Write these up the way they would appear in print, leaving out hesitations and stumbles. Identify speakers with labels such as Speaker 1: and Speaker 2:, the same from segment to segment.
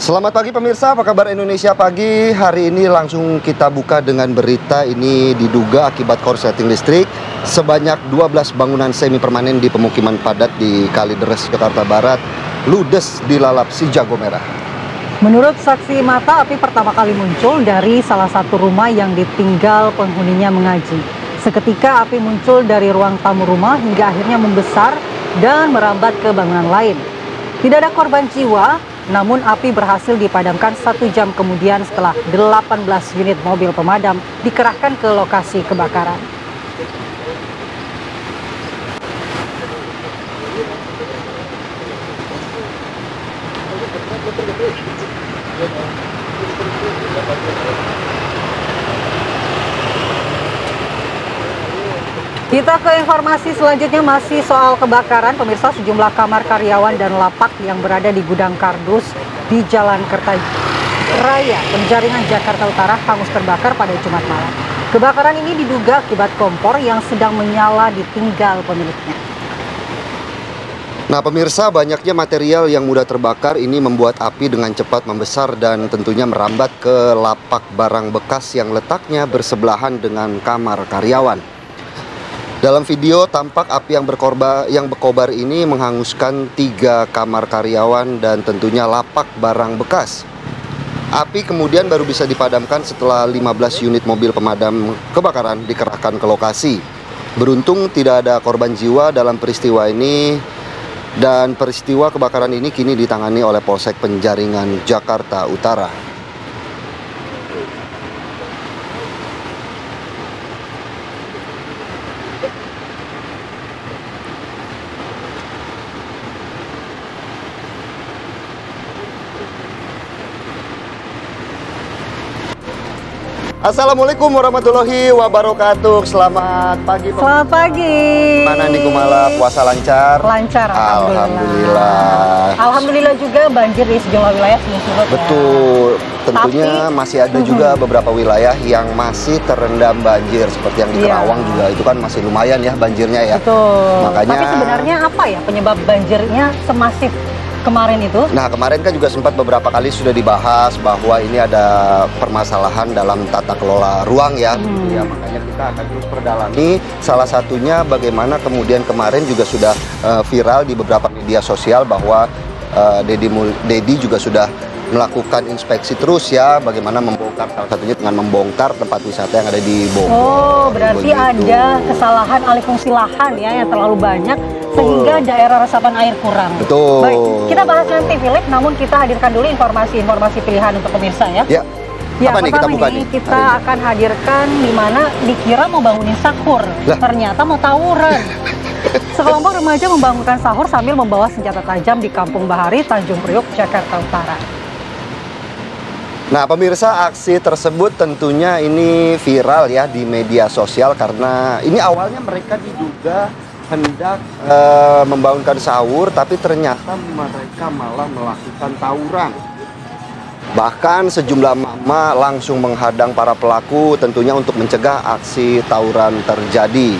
Speaker 1: Selamat pagi pemirsa, apa kabar Indonesia Pagi? Hari ini langsung kita buka dengan berita ini diduga akibat korsleting listrik. Sebanyak 12 bangunan semi permanen di pemukiman padat di Kalideres, Jakarta Barat ludes dilalap si jago merah.
Speaker 2: Menurut saksi mata, api pertama kali muncul dari salah satu rumah yang ditinggal penghuninya mengaji. Seketika api muncul dari ruang tamu rumah hingga akhirnya membesar dan merambat ke bangunan lain. Tidak ada korban jiwa, namun api berhasil dipadamkan 1 jam kemudian setelah 18 unit mobil pemadam dikerahkan ke lokasi kebakaran. Kita ke informasi selanjutnya, masih soal kebakaran. Pemirsa, sejumlah kamar karyawan dan lapak yang berada di gudang kardus di Jalan Kertajaya, Penjaringan, Jakarta Utara hangus terbakar pada Jumat malam. Kebakaran ini diduga akibat kompor yang sedang menyala ditinggal pemiliknya.
Speaker 1: Nah pemirsa, banyaknya material yang mudah terbakar ini membuat api dengan cepat membesar dan tentunya merambat ke lapak barang bekas yang letaknya bersebelahan dengan kamar karyawan. Dalam video tampak api yang berkobar ini menghanguskan 3 kamar karyawan dan tentunya lapak barang bekas. Api kemudian baru bisa dipadamkan setelah 15 unit mobil pemadam kebakaran dikerahkan ke lokasi. Beruntung tidak ada korban jiwa dalam peristiwa ini, dan peristiwa kebakaran ini kini ditangani oleh Polsek Penjaringan, Jakarta Utara. Assalamualaikum warahmatullahi wabarakatuh. Selamat pagi.
Speaker 2: Selamat pagi.
Speaker 1: Mana di Kumala, puasa lancar?
Speaker 2: Lancar,
Speaker 1: alhamdulillah.
Speaker 2: Alhamdulillah juga banjir di sejumlah wilayah sudah surut.
Speaker 1: Betul. Tentunya masih ada juga beberapa wilayah yang masih terendam banjir, seperti yang di Kerawang juga itu kan masih lumayan ya banjirnya ya.
Speaker 2: Betul.
Speaker 1: Makanya.
Speaker 2: Tapi sebenarnya apa ya penyebab banjirnya semasif kemarin itu? Nah,
Speaker 1: kemarin kan juga sempat beberapa kali sudah dibahas bahwa ini ada permasalahan dalam tata kelola ruang ya. Ya, makanya kita akan terus perdalami. Salah satunya bagaimana kemudian kemarin juga sudah viral di beberapa media sosial bahwa Dedi juga sudah melakukan inspeksi terus ya, bagaimana membongkar, salah satunya dengan membongkar tempat wisata yang ada di Bogor.
Speaker 2: Oh, berarti ada kesalahan alih fungsi lahan ya yang terlalu banyak sehingga daerah resapan air kurang.
Speaker 1: Betul.
Speaker 2: Baik, kita bahas nanti Philip, namun kita hadirkan dulu informasi-informasi pilihan untuk pemirsa ya.
Speaker 1: Ya.
Speaker 2: Ya,
Speaker 1: apa nih kita buka
Speaker 2: nih? Kita akan hadirkan di mana dikira mau bangunin sahur, ternyata mau tawuran. Sekelompok remaja membangunkan sahur sambil membawa senjata tajam di Kampung Bahari, Tanjung Priok, Jakarta Utara.
Speaker 1: Nah pemirsa, aksi tersebut tentunya ini viral ya di media sosial karena ini awalnya mereka diduga hendak membangunkan sahur, tapi ternyata mereka malah melakukan tawuran. Bahkan sejumlah mama langsung menghadang para pelaku tentunya untuk mencegah aksi tawuran terjadi.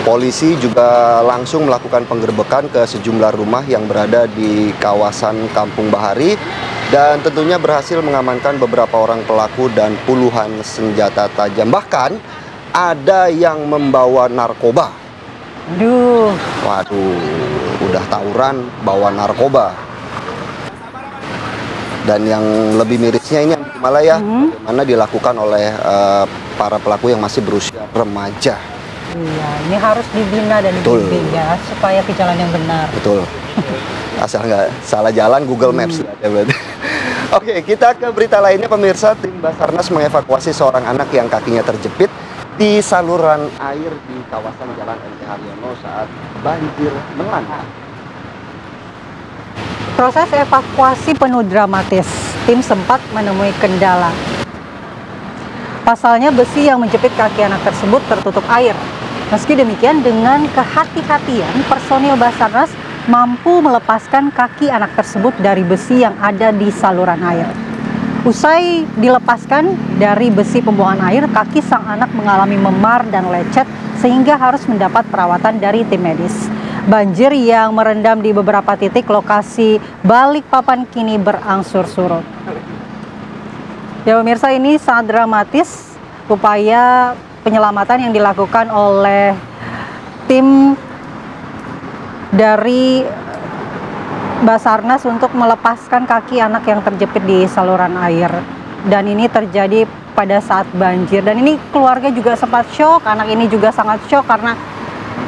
Speaker 1: Polisi juga langsung melakukan penggerbekan ke sejumlah rumah yang berada di kawasan Kampung Bahari dan tentunya berhasil mengamankan beberapa orang pelaku dan puluhan senjata tajam. Bahkan ada yang membawa narkoba. Waduh, udah tawuran bawa narkoba. Dan yang lebih mirisnya ini malah ya, bagaimana dilakukan oleh para pelaku yang masih berusia remaja.
Speaker 2: Iya, ini harus dibina dan dibimbing ya, supaya ke jalan yang benar.
Speaker 1: Betul. Asal nggak salah jalan, Google Maps ya berarti. Oke, kita ke berita lainnya pemirsa. Tim Basarnas mengevakuasi seorang anak yang kakinya terjepit di saluran air di kawasan Jalan MT Haryono saat banjir melanda.
Speaker 2: Proses evakuasi penuh dramatis. Tim sempat menemui kendala. Pasalnya besi yang menjepit kaki anak tersebut tertutup air. Meski demikian, dengan kehati-hatian, personil Basarnas mampu melepaskan kaki anak tersebut dari besi yang ada di saluran air. Usai dilepaskan dari besi pembuangan air, kaki sang anak mengalami memar dan lecet sehingga harus mendapat perawatan dari tim medis. Banjir yang merendam di beberapa titik lokasi Balikpapan kini berangsur surut. Ya pemirsa, ini sangat dramatis upaya penyelamatan yang dilakukan oleh tim dari Basarnas untuk melepaskan kaki anak yang terjepit di saluran air. Dan ini terjadi pada saat banjir. Dan ini keluarga juga sempat syok, anak ini juga sangat syok karena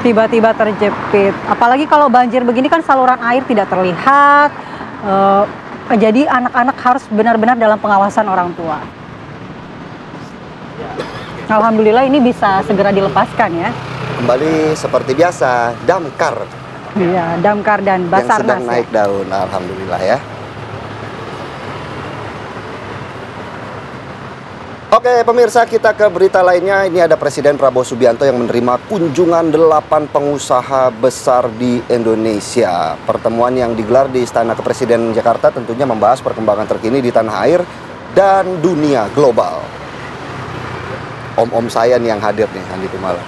Speaker 2: tiba-tiba terjepit. Apalagi kalau banjir begini kan saluran air tidak terlihat. Jadi anak-anak harus benar-benar dalam pengawasan orang tua. Alhamdulillah ini bisa segera dilepaskan ya.
Speaker 1: Kembali seperti biasa, damkar.
Speaker 2: Iya, damkar dan Basarnas
Speaker 1: yang sedang naik daun, alhamdulillah ya. Oke pemirsa, kita ke berita lainnya. Ini ada Presiden Prabowo Subianto yang menerima kunjungan 8 pengusaha besar di Indonesia. Pertemuan yang digelar di Istana Kepresidenan Jakarta tentunya membahas perkembangan terkini di tanah air dan dunia global. Om-om saya nih yang hadir nih, Andi Kumala.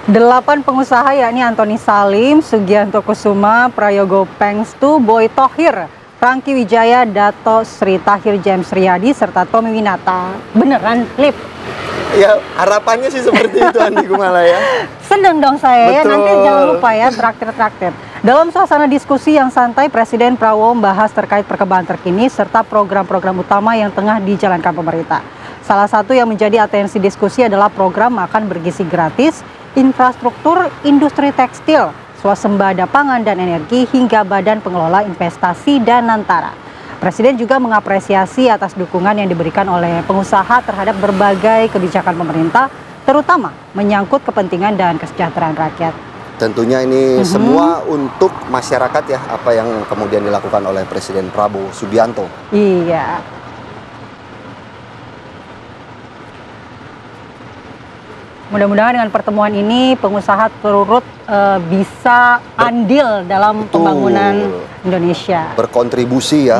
Speaker 2: 8 pengusaha yakni Antoni Salim, Sugianto Kusuma, Prayogo Pengstu, Boy Thohir, Franky Wijaya, Dato Sri Tahir James Riyadi, serta Tommy Winata. Beneran, Lip?
Speaker 1: Ya, harapannya sih seperti itu, Andi Kumala ya.
Speaker 2: Seneng dong saya.
Speaker 1: Betul.
Speaker 2: Ya, nanti jangan lupa ya, traktir-traktir. Dalam suasana diskusi yang santai, Presiden Prabowo membahas terkait perkembangan terkini serta program-program utama yang tengah dijalankan pemerintah. Salah satu yang menjadi atensi diskusi adalah program makan bergizi gratis, infrastruktur, industri tekstil, swasembada pangan dan energi, hingga Badan Pengelola Investasi Danantara. Presiden juga mengapresiasi atas dukungan yang diberikan oleh pengusaha terhadap berbagai kebijakan pemerintah, terutama menyangkut kepentingan dan kesejahteraan rakyat.
Speaker 1: Tentunya ini semua untuk masyarakat ya, apa yang kemudian dilakukan oleh Presiden Prabowo Subianto.
Speaker 2: Iya. Mudah-mudahan dengan pertemuan ini pengusaha turut bisa andil dalam pembangunan Indonesia.
Speaker 1: Berkontribusi ya.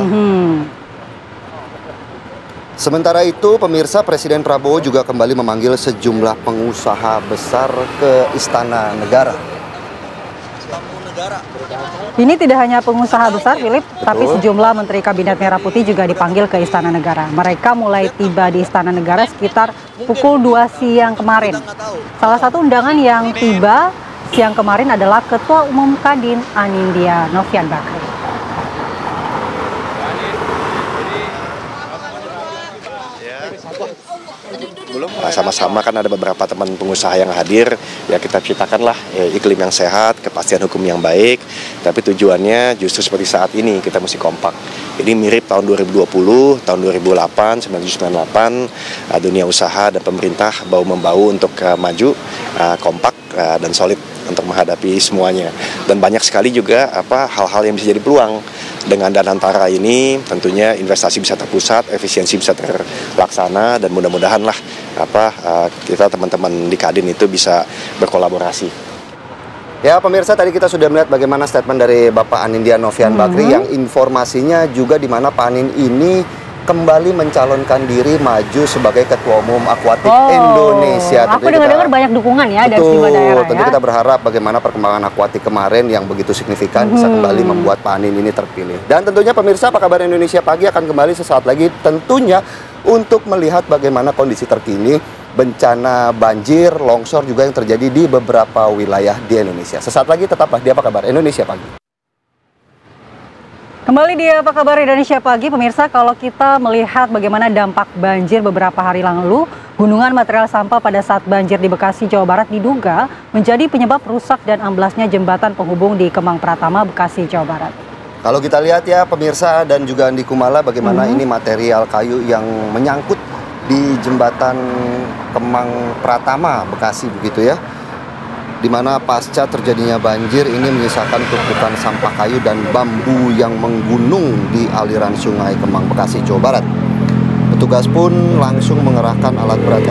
Speaker 1: Sementara itu pemirsa, Presiden Prabowo juga kembali memanggil sejumlah pengusaha besar ke Istana Negara.
Speaker 2: Ini tidak hanya pengusaha besar, Philip, tapi sejumlah Menteri Kabinet Merah Putih juga dipanggil ke Istana Negara. Mereka mulai tiba di Istana Negara sekitar pukul 2 siang kemarin. Salah satu undangan yang tiba siang kemarin adalah Ketua Umum Kadin Anindya Novian Bakri.
Speaker 3: Sama-sama kan ada beberapa teman pengusaha yang hadir, ya kita ciptakanlah iklim yang sehat, kepastian hukum yang baik, tapi tujuannya justru seperti saat ini kita mesti kompak. Ini mirip tahun 2020, tahun 2008, 1998, dunia usaha dan pemerintah bahu-membahu untuk maju, kompak dan solid untuk menghadapi semuanya. Dan banyak sekali juga hal-hal yang bisa jadi peluang. Dengan Danantara ini tentunya investasi bisa terpusat, efisiensi bisa terlaksana, dan mudah-mudahan lah kita teman-teman di Kadin itu bisa berkolaborasi.
Speaker 1: Ya pemirsa, tadi kita sudah melihat bagaimana statement dari Bapak Anindya Novian Bakri yang informasinya juga di mana Pak Anin ini kembali mencalonkan diri maju sebagai Ketua Umum Aquatic Indonesia.
Speaker 2: Aku dengar-dengar banyak dukungan ya dari sejumlah daerah.
Speaker 1: Tentu kita berharap bagaimana perkembangan akuatik kemarin yang begitu signifikan bisa kembali membuat Pak Anin ini terpilih. Dan tentunya pemirsa, Apa Kabar Indonesia Pagi akan kembali sesaat lagi tentunya untuk melihat bagaimana kondisi terkini bencana banjir, longsor juga yang terjadi di beberapa wilayah di Indonesia. Sesaat lagi tetaplah di Apa Kabar Indonesia Pagi.
Speaker 2: Kembali di Apa Kabar Indonesia Pagi, pemirsa, kalau kita melihat bagaimana dampak banjir beberapa hari lalu, gunungan material sampah pada saat banjir di Bekasi, Jawa Barat diduga menjadi penyebab rusak dan amblasnya jembatan penghubung di Kemang Pratama, Bekasi, Jawa Barat.
Speaker 1: Kalau kita lihat ya pemirsa dan juga Andi Kumala, bagaimana ini material kayu yang menyangkut di jembatan Kemang Pratama, Bekasi begitu ya. Di mana pasca terjadinya banjir ini menyisakan tumpukan sampah kayu dan bambu yang menggunung di aliran sungai Kemang, Bekasi, Jawa Barat. Petugas pun langsung mengerahkan alat berat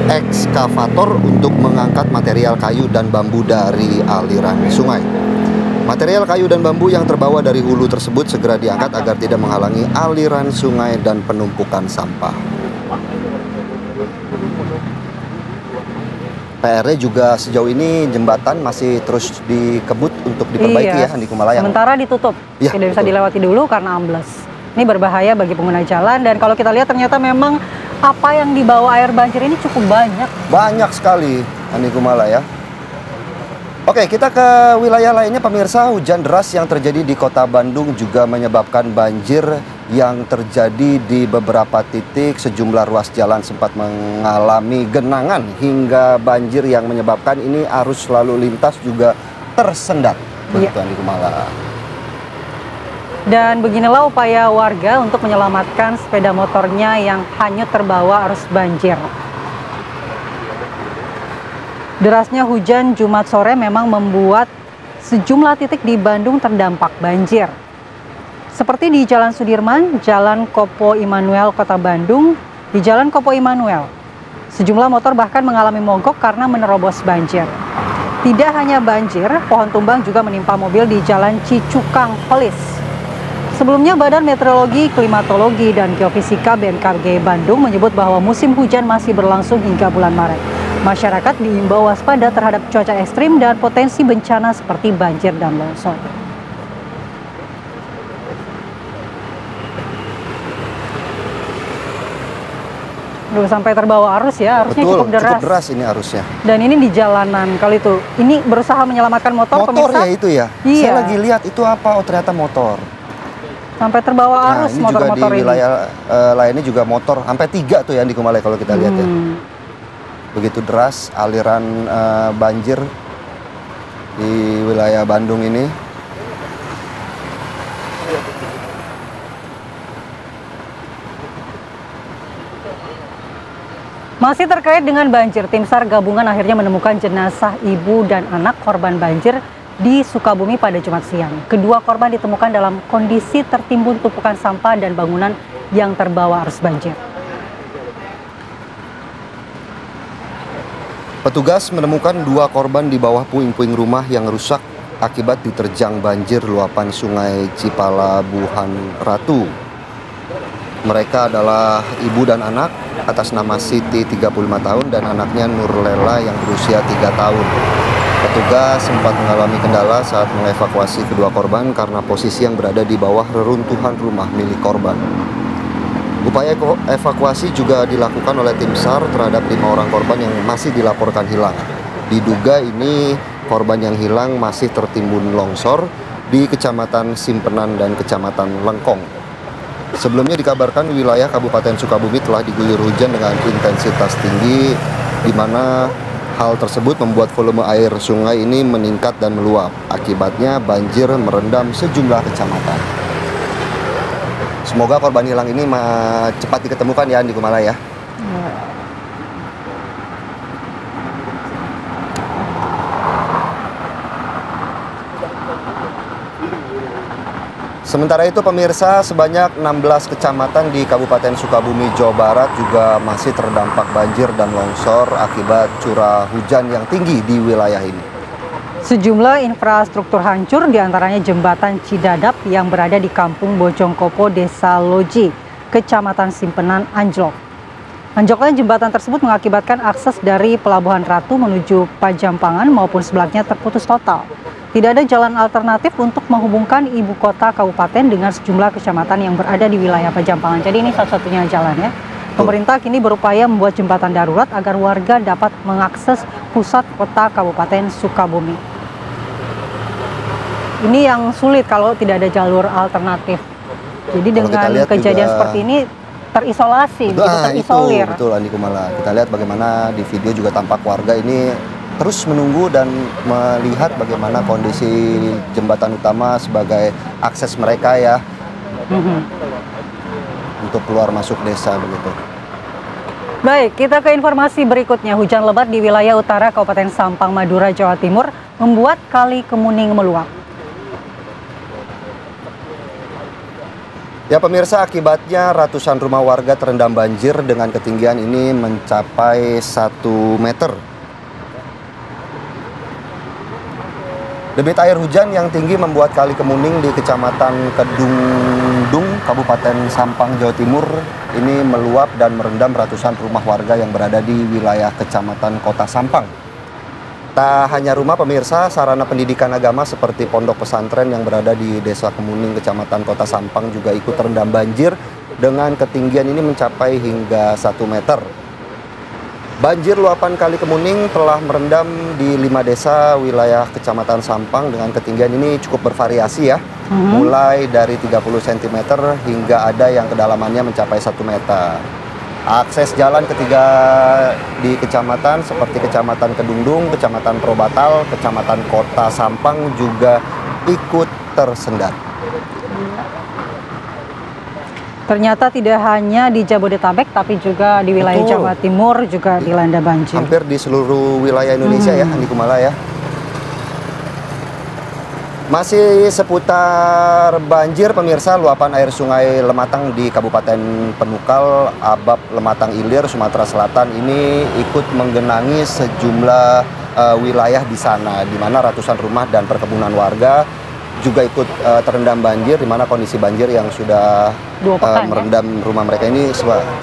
Speaker 1: ekskavator untuk mengangkat material kayu dan bambu dari aliran sungai. Material kayu dan bambu yang terbawa dari hulu tersebut segera diangkat agar tidak menghalangi aliran sungai dan penumpukan sampah. PR-nya juga sejauh ini jembatan masih terus dikebut untuk diperbaiki ya Andi Kumalayang.
Speaker 2: Sementara ditutup,
Speaker 1: Ya,
Speaker 2: tidak bisa
Speaker 1: betul.
Speaker 2: dilewati dulu karena ambles. Ini berbahaya bagi pengguna jalan dan kalau kita lihat ternyata memang apa yang dibawa air banjir ini cukup banyak.
Speaker 1: Banyak sekali Andi Kumala ya. Oke, kita ke wilayah lainnya pemirsa. Hujan deras yang terjadi di kota Bandung juga menyebabkan banjir yang terjadi di beberapa titik. Sejumlah ruas jalan sempat mengalami genangan hingga banjir yang menyebabkan ini arus lalu lintas juga tersendat. Begitu Andi Kumala.
Speaker 2: Dan beginilah upaya warga untuk menyelamatkan sepeda motornya yang hanyut terbawa arus banjir. Derasnya hujan Jumat sore memang membuat sejumlah titik di Bandung terdampak banjir. Seperti di Jalan Sudirman, Jalan Kopo Immanuel, Kota Bandung. Di Jalan Kopo Immanuel, sejumlah motor bahkan mengalami mogok karena menerobos banjir. Tidak hanya banjir, pohon tumbang juga menimpa mobil di Jalan Cicukang Pelis. Sebelumnya, Badan Meteorologi, Klimatologi, dan Geofisika BMKG Bandung menyebut bahwa musim hujan masih berlangsung hingga bulan Maret. Masyarakat diimbau waspada terhadap cuaca ekstrim dan potensi bencana seperti banjir dan longsor. Duh, sampai terbawa arus ya, arusnya
Speaker 1: Betul,
Speaker 2: cukup deras.
Speaker 1: cukup deras ini arusnya.
Speaker 2: Dan ini di jalanan, kali itu. Ini berusaha menyelamatkan motor,
Speaker 1: Motor
Speaker 2: pemirsa.
Speaker 1: ya itu ya?
Speaker 2: Iya.
Speaker 1: Saya lagi lihat itu apa, oh ternyata motor.
Speaker 2: Sampai terbawa arus
Speaker 1: Ini
Speaker 2: motor-motor
Speaker 1: juga di
Speaker 2: ini.
Speaker 1: wilayah lainnya juga motor, sampai 3 tuh ya di Kumalaya kalau kita lihat ya. Begitu deras aliran banjir di wilayah Bandung ini.
Speaker 2: Masih terkait dengan banjir, tim SAR gabungan akhirnya menemukan jenazah ibu dan anak korban banjir di Sukabumi pada Jumat siang. Kedua korban ditemukan dalam kondisi tertimbun tumpukan sampah dan bangunan yang terbawa arus banjir.
Speaker 1: Petugas menemukan 2 korban di bawah puing-puing rumah yang rusak akibat diterjang banjir luapan sungai Cipalabuhan Ratu. Mereka adalah ibu dan anak atas nama Siti 35 tahun dan anaknya Nurlela yang berusia 3 tahun. Petugas sempat mengalami kendala saat mengevakuasi kedua korban karena posisi yang berada di bawah reruntuhan rumah milik korban. Upaya evakuasi juga dilakukan oleh tim SAR terhadap 5 orang korban yang masih dilaporkan hilang. Diduga ini korban yang hilang masih tertimbun longsor di Kecamatan Simpenan dan Kecamatan Lengkong. Sebelumnya dikabarkan wilayah Kabupaten Sukabumi telah diguyur hujan dengan intensitas tinggi, di mana hal tersebut membuat volume air sungai ini meningkat dan meluap. Akibatnya banjir merendam sejumlah kecamatan. Semoga korban hilang ini cepat diketemukan ya Andi Kumalaya. Sementara itu pemirsa, sebanyak 16 kecamatan di Kabupaten Sukabumi, Jawa Barat juga masih terdampak banjir dan longsor akibat curah hujan yang tinggi di wilayah ini.
Speaker 2: Sejumlah infrastruktur hancur, diantaranya jembatan Cidadap yang berada di Kampung Bojongkopo, Desa Loji, Kecamatan Simpenan, anjlok. Anjloknya jembatan tersebut mengakibatkan akses dari Pelabuhan Ratu menuju Pajampangan maupun sebelahnya terputus total. Tidak ada jalan alternatif untuk menghubungkan ibu kota kabupaten dengan sejumlah kecamatan yang berada di wilayah Pajampangan. Jadi ini satu-satunya jalan ya. Pemerintah kini berupaya membuat jembatan darurat agar warga dapat mengakses pusat kota Kabupaten Sukabumi. Ini yang sulit kalau tidak ada jalur alternatif. Jadi dengan kejadian juga seperti ini terisolasi, terisolir.
Speaker 1: Betul Andi Kumala. Kita lihat bagaimana di video juga tampak warga ini terus menunggu dan melihat bagaimana kondisi jembatan utama sebagai akses mereka ya untuk keluar masuk desa begitu.
Speaker 2: Baik, kita ke informasi berikutnya. Hujan lebat di wilayah utara Kabupaten Sampang, Madura, Jawa Timur membuat Kali Kemuning meluap.
Speaker 1: Ya pemirsa, akibatnya ratusan rumah warga terendam banjir dengan ketinggian ini mencapai 1 meter. Debit air hujan yang tinggi membuat Kali Kemuning di Kecamatan Kedungdung, Kabupaten Sampang, Jawa Timur ini meluap dan merendam ratusan rumah warga yang berada di wilayah Kecamatan Kota Sampang. Tak hanya rumah pemirsa, sarana pendidikan agama seperti pondok pesantren yang berada di Desa Kemuning, Kecamatan Kota Sampang juga ikut terendam banjir dengan ketinggian ini mencapai hingga 1 meter. Banjir luapan Kali Kemuning telah merendam di 5 desa wilayah Kecamatan Sampang dengan ketinggian ini cukup bervariasi ya. Mulai dari 30 cm hingga ada yang kedalamannya mencapai 1 meter. Akses jalan ketiga di kecamatan seperti Kecamatan Kedungdung, Kecamatan Probatal, Kecamatan Kota Sampang juga ikut tersendat.
Speaker 2: Ternyata tidak hanya di Jabodetabek, tapi juga di wilayah Jawa Timur juga dilanda banjir.
Speaker 1: Hampir di seluruh wilayah Indonesia ya, Andi Kumala ya. Masih seputar banjir pemirsa, luapan air sungai Lematang di Kabupaten Penukal, Abab, Lematang Ilir, Sumatera Selatan ini ikut menggenangi sejumlah wilayah di sana, di mana ratusan rumah dan perkebunan warga juga ikut terendam banjir, di mana kondisi banjir yang sudah merendam rumah mereka ini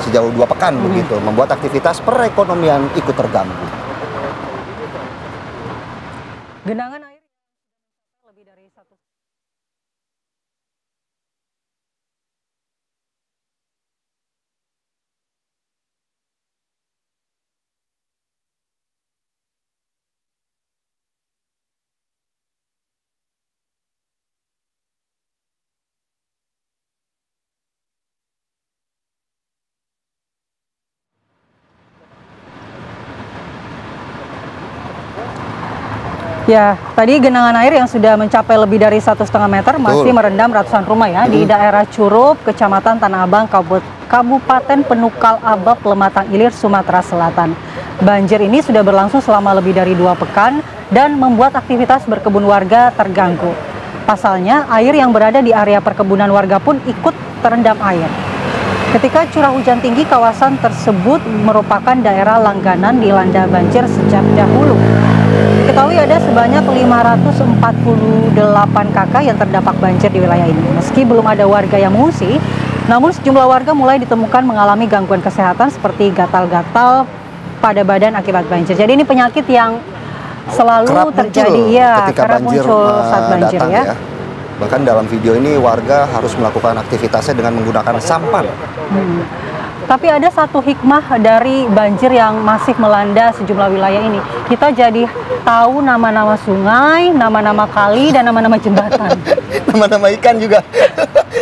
Speaker 1: sejauh 2 pekan begitu, membuat aktivitas perekonomian ikut terganggu.
Speaker 2: Genangan air lebih dari 1. Ya, tadi genangan air yang sudah mencapai lebih dari 1,5 meter masih merendam ratusan rumah ya di daerah Curup, Kecamatan Tanah Abang, Kabupaten Penukal, Abab, Lematang Ilir, Sumatera Selatan. Banjir ini sudah berlangsung selama lebih dari 2 pekan dan membuat aktivitas berkebun warga terganggu. Pasalnya, air yang berada di area perkebunan warga pun ikut terendam air. Ketika curah hujan tinggi, kawasan tersebut merupakan daerah langganan dilanda banjir sejak dahulu. Diketahui ada sebanyak 548 kakak yang terdampak banjir di wilayah ini. Meski belum ada warga yang mengungsi, namun sejumlah warga mulai ditemukan mengalami gangguan kesehatan seperti gatal-gatal pada badan akibat banjir. Jadi ini penyakit yang selalu terjadi
Speaker 1: ketika banjir
Speaker 2: muncul saat banjir
Speaker 1: datang, ya. Bahkan dalam video ini warga harus melakukan aktivitasnya dengan menggunakan sampan.
Speaker 2: Tapi ada satu hikmah dari banjir yang masih melanda sejumlah wilayah ini. Kita jadi tahu nama-nama sungai, nama-nama kali, dan nama-nama jembatan.
Speaker 1: Nama-nama ikan juga.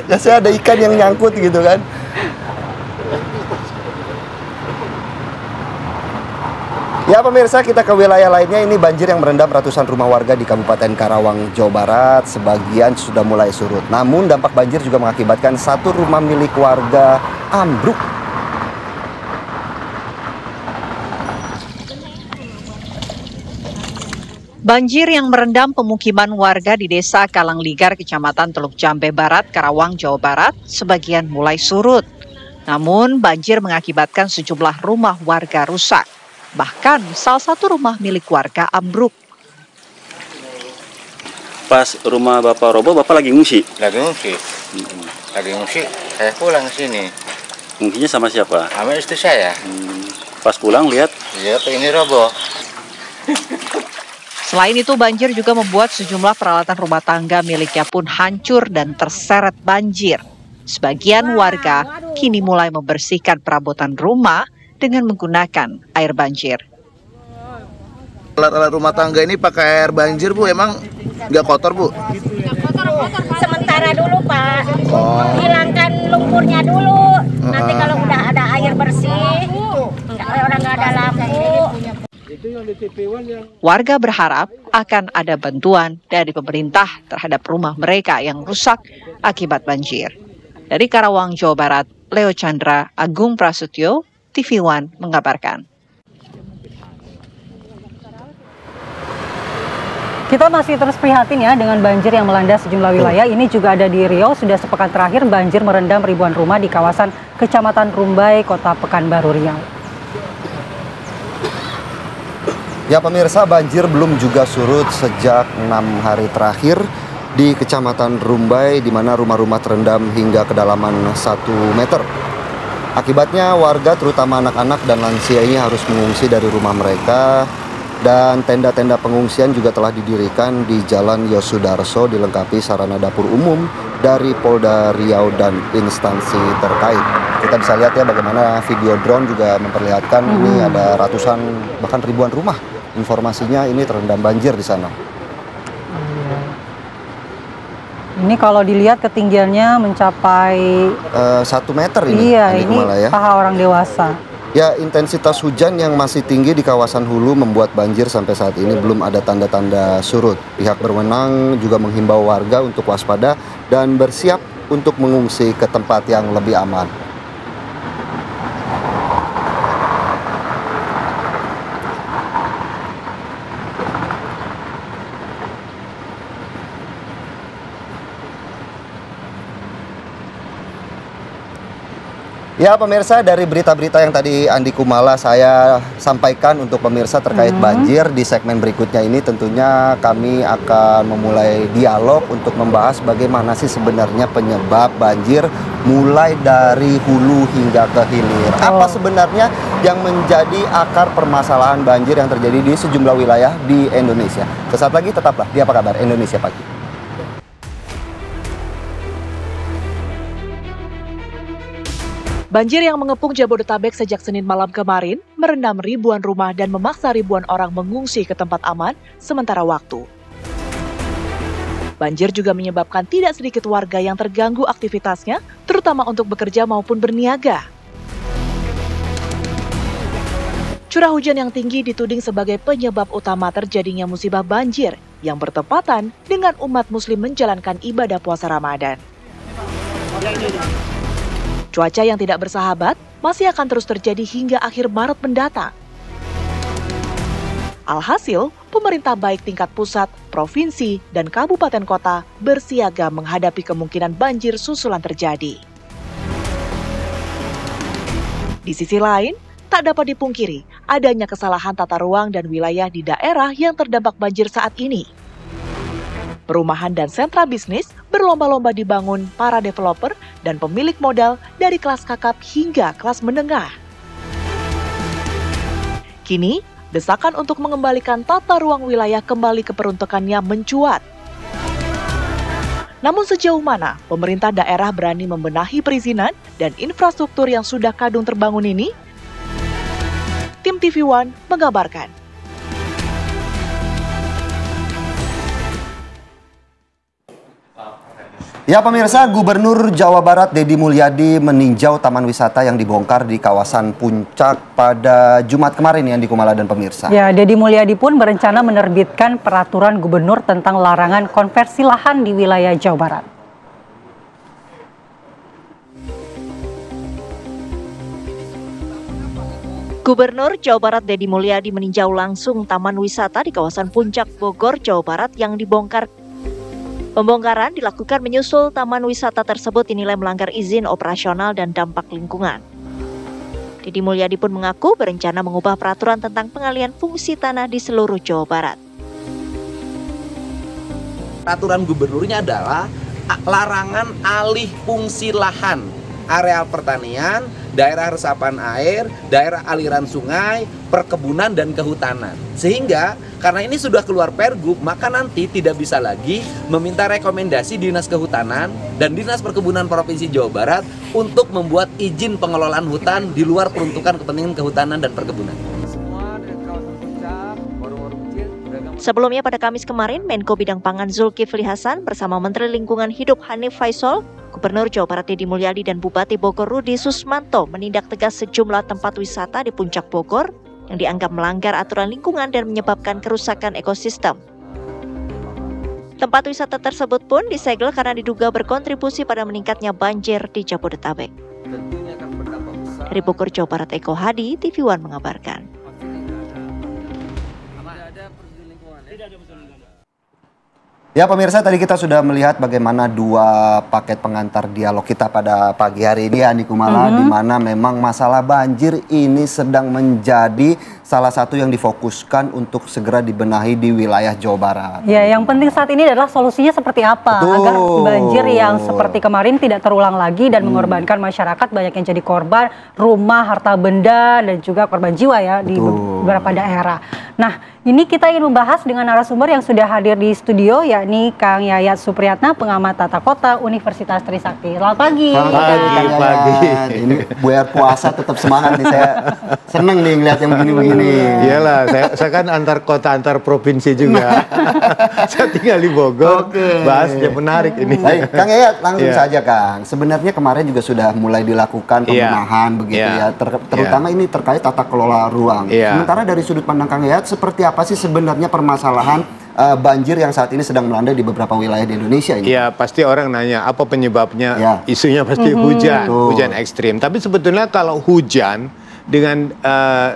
Speaker 1: Biasanya ada ikan yang nyangkut gitu kan. Ya pemirsa, kita ke wilayah lainnya. Ini banjir yang merendam ratusan rumah warga di Kabupaten Karawang, Jawa Barat. Sebagian sudah mulai surut. Namun dampak banjir juga mengakibatkan satu rumah milik warga ambruk.
Speaker 4: Banjir yang merendam pemukiman warga di Desa Kalangligar, Kecamatan Teluk Jambe Barat, Karawang, Jawa Barat, sebagian mulai surut. Namun banjir mengakibatkan sejumlah rumah warga rusak. Bahkan salah satu rumah milik warga ambruk.
Speaker 5: Pas rumah Bapak roboh, Bapak lagi ngungsi?
Speaker 6: Lagi ngungsi. Lagi ngungsi, saya pulang ke sini.
Speaker 5: Ngungsinya sama siapa?
Speaker 6: Sama istri saya.
Speaker 5: Pas pulang lihat?
Speaker 6: Iya, ini roboh.
Speaker 4: Selain itu, banjir juga membuat sejumlah peralatan rumah tangga miliknya pun hancur dan terseret banjir. Sebagian warga kini mulai membersihkan perabotan rumah dengan menggunakan air banjir.
Speaker 7: Alat-alat rumah tangga ini pakai air banjir, Bu, emang nggak kotor, Bu?
Speaker 8: Nggak kotor, sementara dulu, Pak. Hilangkan lumpurnya dulu. Nanti kalau udah ada air bersih, orang nggak ada lampu.
Speaker 4: Warga berharap akan ada bantuan dari pemerintah terhadap rumah mereka yang rusak akibat banjir. Dari Karawang, Jawa Barat, Leo Chandra, Agung Prasetyo, TV One mengabarkan.
Speaker 2: Kita masih terus prihatin ya dengan banjir yang melanda sejumlah wilayah. Ini juga ada di Riau. Sudah sepekan terakhir banjir merendam ribuan rumah di kawasan Kecamatan Rumbai, Kota Pekanbaru Riau.
Speaker 1: Ya pemirsa, banjir belum juga surut sejak 6 hari terakhir di Kecamatan Rumbai, di mana rumah-rumah terendam hingga kedalaman 1 meter. Akibatnya warga terutama anak-anak dan lansia ini harus mengungsi dari rumah mereka Dan tenda-tenda pengungsian juga telah didirikan di Jalan Yosudarso dilengkapi sarana dapur umum dari Polda Riau dan instansi terkait. Kita bisa lihat ya bagaimana video drone juga memperlihatkan ini ada ratusan bahkan ribuan rumah. Informasinya ini terendam banjir di sana.
Speaker 2: Ini kalau dilihat ketinggiannya mencapai
Speaker 1: 1 meter ini.
Speaker 2: Iya, ini
Speaker 1: ya.
Speaker 2: paha orang dewasa.
Speaker 1: Ya, intensitas hujan yang masih tinggi di kawasan hulu membuat banjir sampai saat ini belum ada tanda-tanda surut. Pihak berwenang juga menghimbau warga untuk waspada dan bersiap untuk mengungsi ke tempat yang lebih aman. Ya pemirsa, dari berita-berita yang tadi Andi Kumala saya sampaikan untuk pemirsa terkait banjir, di segmen berikutnya ini tentunya kami akan memulai dialog untuk membahas bagaimana sih sebenarnya penyebab banjir mulai dari hulu hingga ke hilir. Apa sebenarnya yang menjadi akar permasalahan banjir yang terjadi di sejumlah wilayah di Indonesia. Sesaat lagi tetaplah di Apa Kabar Indonesia Pagi.
Speaker 9: Banjir yang mengepung Jabodetabek sejak Senin malam kemarin merendam ribuan rumah dan memaksa ribuan orang mengungsi ke tempat aman sementara waktu. Banjir juga menyebabkan tidak sedikit warga yang terganggu aktivitasnya, terutama untuk bekerja maupun berniaga. Curah hujan yang tinggi dituding sebagai penyebab utama terjadinya musibah banjir yang bertepatan dengan umat Muslim menjalankan ibadah puasa Ramadan. Cuaca yang tidak bersahabat masih akan terus terjadi hingga akhir Maret mendatang. Alhasil, pemerintah baik tingkat pusat, provinsi, dan kabupaten kota bersiaga menghadapi kemungkinan banjir susulan terjadi. Di sisi lain, tak dapat dipungkiri adanya kesalahan tata ruang dan wilayah di daerah yang terdampak banjir saat ini. Perumahan dan sentra bisnis berlomba-lomba dibangun para developer dan pemilik modal dari kelas kakap hingga kelas menengah. Kini, desakan untuk mengembalikan tata ruang wilayah kembali ke peruntukannya mencuat. Namun sejauh mana pemerintah daerah berani membenahi perizinan dan infrastruktur yang sudah kadung terbangun ini? Tim TV One mengabarkan.
Speaker 1: Ya pemirsa, Gubernur Jawa Barat Deddy Mulyadi meninjau taman wisata yang dibongkar di kawasan Puncak pada Jumat kemarin ya, Andi Kumala dan pemirsa.
Speaker 2: Ya, Deddy Mulyadi pun berencana menerbitkan peraturan gubernur tentang larangan konversi lahan di wilayah Jawa Barat.
Speaker 4: Gubernur Jawa Barat Deddy Mulyadi meninjau langsung taman wisata di kawasan Puncak Bogor, Jawa Barat yang dibongkar. Pembongkaran dilakukan menyusul taman wisata tersebut dinilai melanggar izin operasional dan dampak lingkungan. Deddy Mulyadi pun mengaku berencana mengubah peraturan tentang pengalihan fungsi tanah di seluruh Jawa Barat.
Speaker 10: Peraturan gubernurnya adalah larangan alih fungsi lahan, areal pertanian, daerah resapan air, daerah aliran sungai, perkebunan dan kehutanan. Sehingga karena ini sudah keluar pergub, maka nanti tidak bisa lagi meminta rekomendasi Dinas Kehutanan dan Dinas Perkebunan Provinsi Jawa Barat untuk membuat izin pengelolaan hutan di luar peruntukan kepentingan kehutanan dan perkebunan.
Speaker 4: Sebelumnya pada Kamis kemarin, Menko Bidang Pangan Zulkifli Hasan bersama Menteri Lingkungan Hidup Hanif Faisal, Gubernur Jawa Barat Deddy Mulyadi dan Bupati Bogor Rudi Susmanto menindak tegas sejumlah tempat wisata di Puncak Bogor yang dianggap melanggar aturan lingkungan dan menyebabkan kerusakan ekosistem. Tempat wisata tersebut pun disegel karena diduga berkontribusi pada meningkatnya banjir di Jabodetabek. Dari Bogor, Jawa Barat, Eko Hadi, TV One mengabarkan.
Speaker 1: Ya pemirsa, tadi kita sudah melihat bagaimana dua paket pengantar dialog kita pada pagi hari ini ya, Andi Kumala, di mana memang masalah banjir ini sedang menjadi salah satu yang difokuskan untuk segera dibenahi di wilayah Jawa Barat.
Speaker 2: Ya, yang penting saat ini adalah solusinya seperti apa agar banjir yang seperti kemarin tidak terulang lagi dan mengorbankan masyarakat, banyak yang jadi korban rumah, harta benda, dan juga korban jiwa ya di beberapa daerah. Nah, ini kita ingin membahas dengan narasumber yang sudah hadir di studio, yakni Kang Yayat Supriyatna, pengamat tata kota Universitas Trisakti. Selamat pagi.
Speaker 1: Selamat pagi. Ini buat puasa tetap semangat nih, saya seneng nih ngeliat yang begini-begini.
Speaker 11: Iyalah, saya kan antar kota, antar provinsi juga. Saya tinggal di Bogor, bahasnya menarik ini.
Speaker 1: Baik, Kang Yayat, langsung saja Kang. Sebenarnya kemarin juga sudah mulai dilakukan pembenahan begitu ya, terutama ini terkait tata kelola ruang. Sementara dari sudut pandang Kang Yayat, seperti apa sih sebenarnya permasalahan banjir yang saat ini sedang melanda di beberapa wilayah di Indonesia ini?
Speaker 11: Iya, pasti orang nanya apa penyebabnya. Isunya pasti hujan ekstrim. Tapi sebetulnya kalau hujan dengan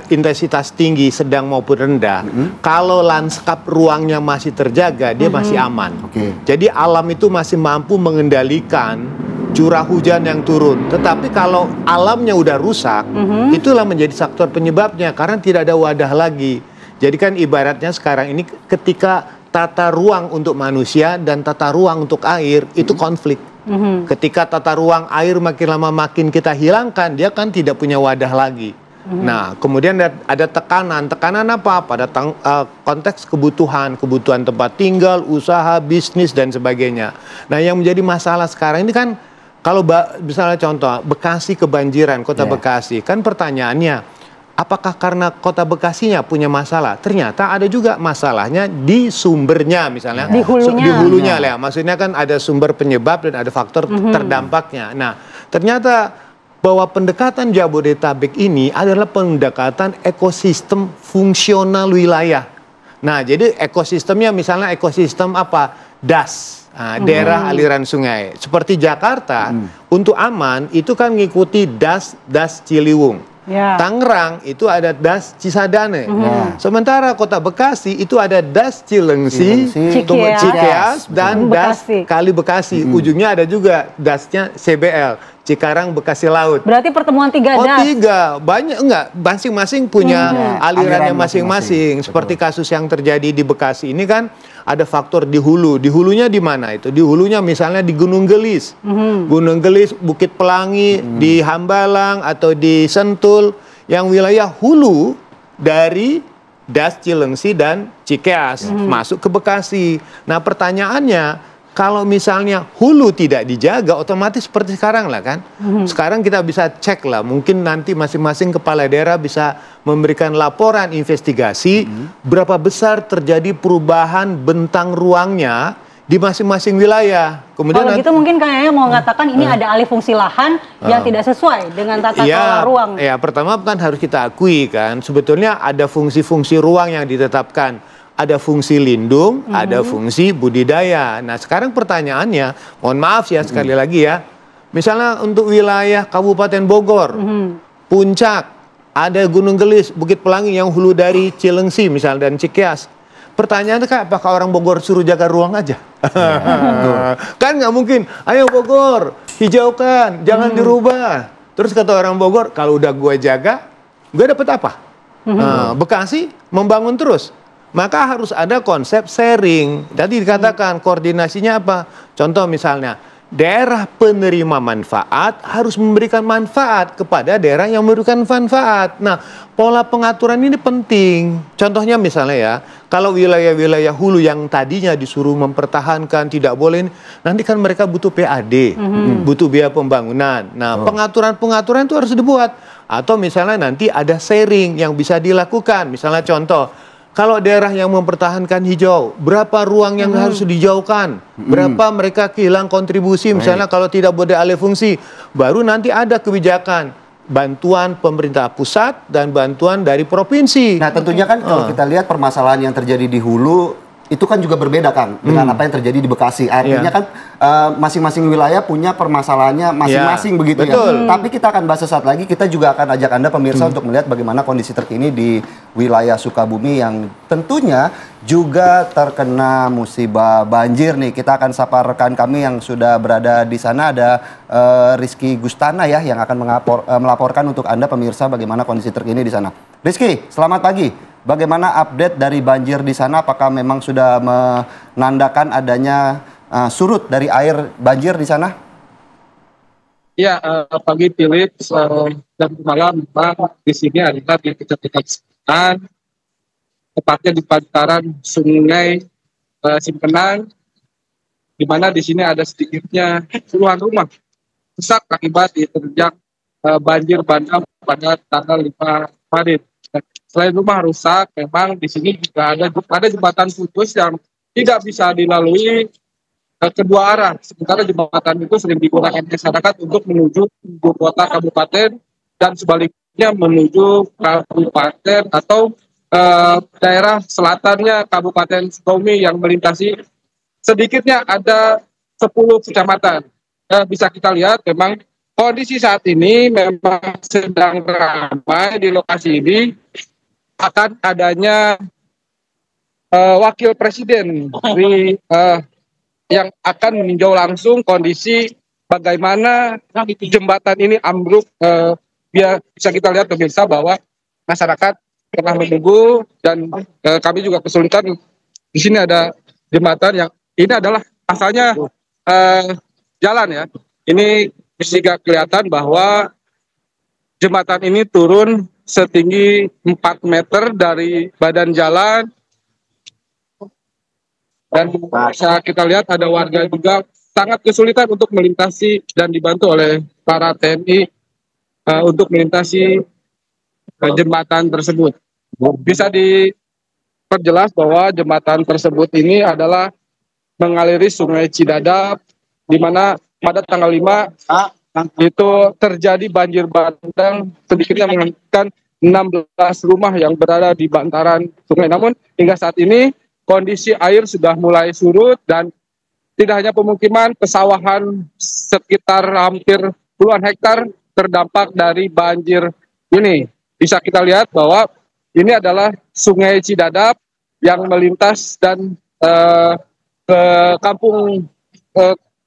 Speaker 11: intensitas tinggi, sedang maupun rendah, kalau lanskap ruangnya masih terjaga, dia masih aman. Jadi alam itu masih mampu mengendalikan curah hujan yang turun. Tetapi kalau alamnya udah rusak, itulah menjadi faktor penyebabnya, karena tidak ada wadah lagi. Jadi kan ibaratnya sekarang ini ketika tata ruang untuk manusia dan tata ruang untuk air itu konflik. Ketika tata ruang air makin lama makin kita hilangkan, dia kan tidak punya wadah lagi. Nah, kemudian ada tekanan apa? Pada konteks kebutuhan tempat tinggal, usaha, bisnis, dan sebagainya. Nah, yang menjadi masalah sekarang ini kan, kalau misalnya contoh, Bekasi kebanjiran, kota Bekasi, kan pertanyaannya, apakah karena kota Bekasinya punya masalah? Ternyata ada juga masalahnya di sumbernya, misalnya di hulunya lah. Maksudnya kan ada sumber penyebab dan ada faktor terdampaknya. Nah, ternyata bahwa pendekatan Jabodetabek ini adalah pendekatan ekosistem fungsional wilayah. Nah, jadi ekosistemnya misalnya ekosistem apa? Das. Daerah aliran sungai. Seperti Jakarta, untuk aman itu kan ngikuti das Ciliwung. Tangerang itu ada das Cisadane. Sementara kota Bekasi itu ada das Cilengsi, Cikeas, dan das Kali Bekasi. Ujungnya ada juga dasnya CBL, Cikarang Bekasi Laut.
Speaker 2: Berarti pertemuan tiga das.
Speaker 11: Banyak enggak, masing-masing punya alirannya masing-masing. Seperti kasus yang terjadi di Bekasi ini kan ada faktor di hulu. Di hulunya di mana itu? Di hulunya misalnya di Gunung Gelis. Gunung Gelis, Bukit Pelangi, di Hambalang atau di Sentul, yang wilayah hulu dari das Cilengsi dan Cikeas masuk ke Bekasi. Nah, pertanyaannya, kalau misalnya hulu tidak dijaga, otomatis seperti sekarang lah kan. Sekarang kita bisa cek lah, mungkin nanti masing-masing kepala daerah bisa memberikan laporan investigasi berapa besar terjadi perubahan bentang ruangnya di masing-masing wilayah. Kemudian
Speaker 2: kalau gitu mungkin kayaknya mau mengatakan ini ada alih fungsi lahan yang tidak sesuai dengan tata kelola ruang.
Speaker 11: Ya, pertama kan harus kita akui kan, sebetulnya ada fungsi-fungsi ruang yang ditetapkan. Ada fungsi lindung, ada fungsi budidaya. Nah, sekarang pertanyaannya, mohon maaf ya sekali lagi ya, misalnya untuk wilayah Kabupaten Bogor, Puncak, ada Gunung Gelis, Bukit Pelangi yang hulu dari Cilengsi misalnya dan Cikeas. Pertanyaannya kan, apakah orang Bogor suruh jaga ruang aja? Kan nggak mungkin, ayo Bogor, hijaukan, jangan dirubah. Terus kata orang Bogor, kalau udah gue jaga, gue dapet apa? Bekasi membangun terus. Maka harus ada konsep sharing. Tadi dikatakan koordinasinya apa? Contoh misalnya, daerah penerima manfaat harus memberikan manfaat kepada daerah yang memberikan manfaat. Nah, pola pengaturan ini penting. Contohnya misalnya ya, kalau wilayah-wilayah hulu yang tadinya disuruh mempertahankan, tidak boleh, nanti kan mereka butuh PAD, butuh biaya pembangunan. Nah, pengaturan-pengaturan itu harus dibuat. Atau misalnya nanti ada sharing yang bisa dilakukan. Misalnya contoh, kalau daerah yang mempertahankan hijau, berapa ruang yang harus dijauhkan? Berapa mereka kehilangan kontribusi, misalnya kalau tidak boleh alih fungsi. Baru nanti ada kebijakan, bantuan pemerintah pusat dan bantuan dari provinsi.
Speaker 1: Nah, tentunya kan kalau kita lihat permasalahan yang terjadi di hulu, itu kan juga berbeda, Kang, dengan apa yang terjadi di Bekasi. Artinya kan masing-masing wilayah punya permasalahannya masing-masing begitu ya. Tapi kita akan bahas sesaat lagi. Kita juga akan ajak Anda pemirsa untuk melihat bagaimana kondisi terkini di wilayah Sukabumi yang tentunya juga terkena musibah banjir nih. Kita akan sapa rekan kami yang sudah berada di sana. Ada Rizky Gustana ya yang akan melaporkan untuk Anda pemirsa bagaimana kondisi terkini di sana. Rizky, selamat pagi. Bagaimana update dari banjir di sana? Apakah memang sudah menandakan adanya surut dari air banjir di sana?
Speaker 12: Ya, pagi Philip dan malam di sini adalah di Kecamatan Simpenan, tepatnya di bantaran Sungai Simpenan, di mana di sini ada sedikitnya puluhan rumah rusak akibat diterjang banjir bandang pada tanggal 5 Maret. Selain rumah rusak, memang di sini juga ada jembatan putus yang tidak bisa dilalui kedua arah. Sementara jembatan itu sering digunakan masyarakat untuk menuju ibu kota kabupaten dan sebaliknya menuju kabupaten atau daerah selatannya Kabupaten Sukabumi yang melintasi sedikitnya ada 10 kecamatan. Bisa kita lihat memang kondisi saat ini memang sedang ramai di lokasi ini akan adanya wakil presiden yang akan meninjau langsung kondisi bagaimana jembatan ini ambruk. Bisa kita lihat pemirsa bahwa masyarakat tengah menunggu dan kami juga kesulitan. Di sini ada jembatan yang ini adalah asalnya jalan ya. Ini bisa kelihatan bahwa jembatan ini turun setinggi 4 meter dari badan jalan. Dan bisa kita lihat ada warga juga sangat kesulitan untuk melintasi dan dibantu oleh para TNI untuk melintasi jembatan tersebut. Bisa diperjelas bahwa jembatan tersebut ini adalah mengaliri Sungai Cidadap, di mana pada tanggal 5 itu terjadi banjir bandang sedikitnya mengakibatkan 16 rumah yang berada di bantaran sungai. Namun hingga saat ini kondisi air sudah mulai surut dan tidak hanya pemukiman, pesawahan sekitar hampir puluhan hektar terdampak dari banjir ini. Bisa kita lihat bahwa ini adalah Sungai Cidadap yang melintas dan ke kampung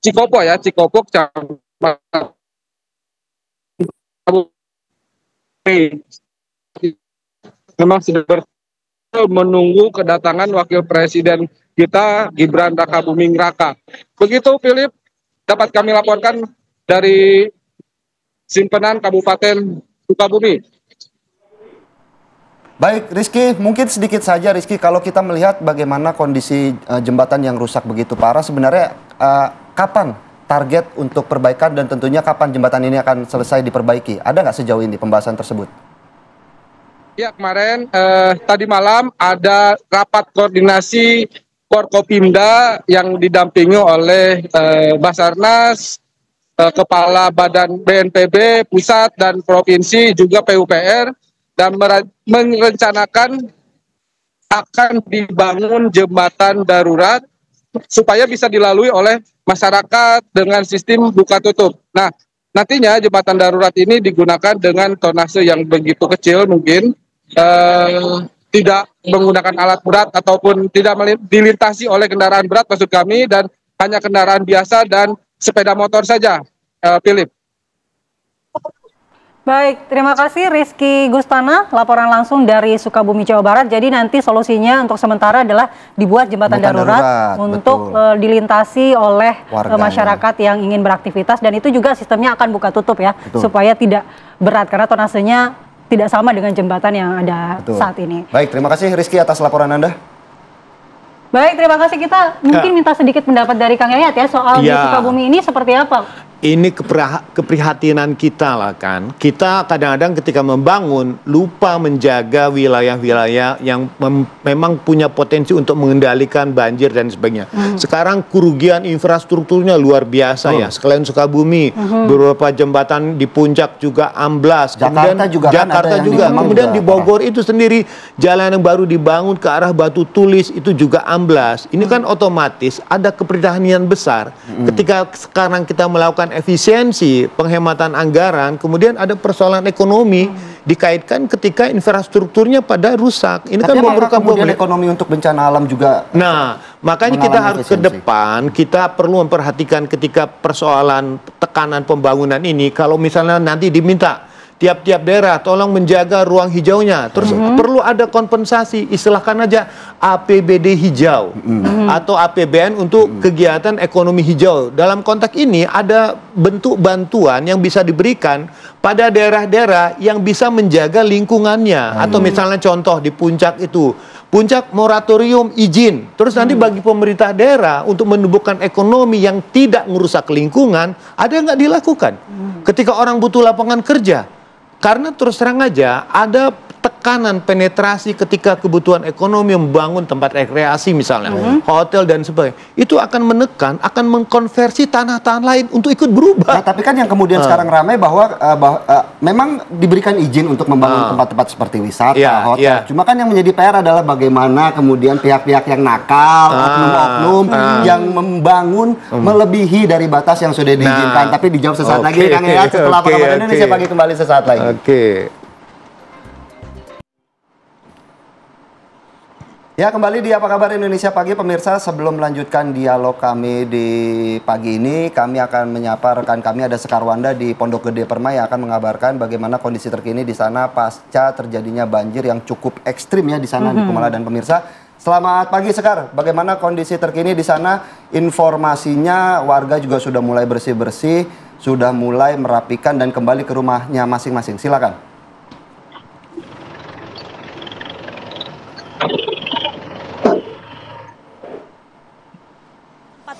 Speaker 12: Cikopo ya, Cikopo memang sudah menunggu kedatangan wakil presiden kita Gibran Rakabuming Raka. Begitu Philip, dapat kami laporkan dari Simpenan Kabupaten Sukabumi.
Speaker 1: Baik Rizky, mungkin sedikit saja Rizky, kalau kita melihat bagaimana kondisi jembatan yang rusak begitu parah, sebenarnya kapan target untuk perbaikan dan tentunya kapan jembatan ini akan selesai diperbaiki? Ada nggak sejauh ini pembahasan tersebut?
Speaker 12: Ya, kemarin tadi malam ada rapat koordinasi Forkopimda yang didampingi oleh Basarnas, Kepala Badan BNPB Pusat dan Provinsi, juga PUPR, dan merencanakan akan dibangun jembatan darurat supaya bisa dilalui oleh masyarakat dengan sistem buka tutup. Nah, nantinya jembatan darurat ini digunakan dengan tonase yang begitu kecil mungkin, tidak menggunakan alat berat ataupun tidak dilintasi oleh kendaraan berat maksud kami, dan hanya kendaraan biasa dan sepeda motor saja, Philip.
Speaker 2: Baik, terima kasih Rizky Gustana, laporan langsung dari Sukabumi, Jawa Barat. Jadi nanti solusinya untuk sementara adalah dibuat jembatan darurat untuk dilintasi oleh masyarakat yang ingin beraktivitas, dan itu juga sistemnya akan buka tutup ya, supaya tidak berat karena tonasenya tidak sama dengan jembatan yang ada saat ini.
Speaker 1: Baik, terima kasih Rizky atas laporan Anda.
Speaker 2: Baik, terima kasih. Kita mungkin minta sedikit pendapat dari Kang Yayat ya soal di Sukabumi ini seperti apa
Speaker 11: ini keprihatinan kita lah kan. Kita kadang-kadang ketika membangun lupa menjaga wilayah-wilayah yang memang punya potensi untuk mengendalikan banjir dan sebagainya. Sekarang kerugian infrastrukturnya luar biasa ya. Sekalian Sukabumi, beberapa jembatan di puncak juga amblas.
Speaker 1: Jakarta juga kan ada yang
Speaker 11: juga. Kemudian di Bogor itu sendiri jalan yang baru dibangun ke arah Batu Tulis itu juga amblas. Ini kan otomatis ada keprihatinan besar ketika sekarang kita melakukan efisiensi, penghematan anggaran, kemudian ada persoalan ekonomi dikaitkan ketika infrastrukturnya pada rusak. Ini kan memerlukan
Speaker 1: kemudian ekonomi untuk bencana alam juga.
Speaker 11: Nah, makanya kita harus ke depan, kita perlu memperhatikan ketika persoalan tekanan pembangunan ini, kalau misalnya nanti diminta tiap-tiap daerah tolong menjaga ruang hijaunya. Terus perlu ada kompensasi, istilahkan aja APBD hijau atau APBN untuk kegiatan ekonomi hijau. Dalam konteks ini ada bentuk bantuan yang bisa diberikan pada daerah-daerah yang bisa menjaga lingkungannya. Atau misalnya contoh di puncak itu, puncak moratorium izin. Terus nanti bagi pemerintah daerah untuk menumbuhkan ekonomi yang tidak merusak lingkungan, ada nggak dilakukan? Ketika orang butuh lapangan kerja. Karena terus terang aja ada tekanan penetrasi ketika kebutuhan ekonomi membangun tempat rekreasi misalnya, hotel dan sebagainya. Itu akan menekan, akan mengkonversi tanah-tanah lain untuk ikut berubah.
Speaker 1: Nah, tapi kan yang kemudian sekarang ramai bahwa memang diberikan izin untuk membangun tempat-tempat seperti wisata, hotel. Cuma kan yang menjadi PR adalah bagaimana kemudian pihak-pihak yang nakal, oknum-oknum yang membangun melebihi dari batas yang sudah diizinkan. Tapi dijawab sesaat lagi, Kang Yayat, setelah Kabar Indonesia Pagi kembali sesaat lagi. Ya, kembali di Apa Kabar Indonesia Pagi, pemirsa. Sebelum melanjutkan dialog kami di pagi ini, kami akan menyapa rekan kami, ada Sekar Wanda di Pondok Gede Permai yang akan mengabarkan bagaimana kondisi terkini di sana pasca terjadinya banjir yang cukup ekstrim ya di sana di Kumala. Dan pemirsa, selamat pagi Sekar. Bagaimana kondisi terkini di sana? Informasinya warga juga sudah mulai bersih-bersih, sudah mulai merapikan dan kembali ke rumahnya masing-masing. Silakan.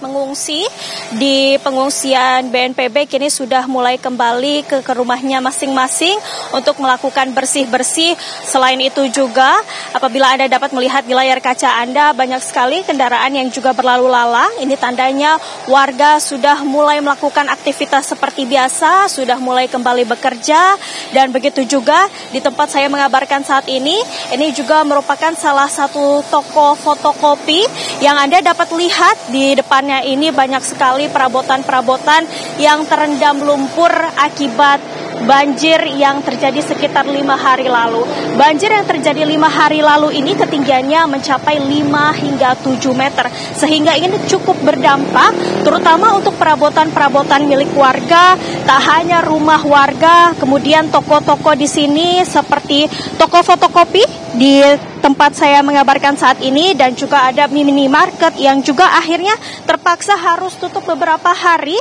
Speaker 13: Mengungsi di pengungsian BNPB kini sudah mulai kembali ke rumahnya masing-masing untuk melakukan bersih-bersih. Selain itu juga apabila Anda dapat melihat di layar kaca Anda, banyak sekali kendaraan yang juga berlalu lalang. Ini tandanya warga sudah mulai melakukan aktivitas seperti biasa, sudah mulai kembali bekerja. Dan begitu juga di tempat saya mengabarkan saat ini juga merupakan salah satu toko fotokopi yang Anda dapat lihat di depannya. Ini banyak sekali perabotan-perabotan yang terendam lumpur akibat banjir yang terjadi sekitar 5 hari lalu. Banjir yang terjadi 5 hari lalu ini ketinggiannya mencapai 5 hingga 7 meter. Sehingga ini cukup berdampak terutama untuk perabotan-perabotan milik warga. Tak hanya rumah warga, kemudian toko-toko di sini seperti toko fotokopi di tempat saya mengabarkan saat ini, dan juga ada minimarket yang juga akhirnya terpaksa harus tutup beberapa hari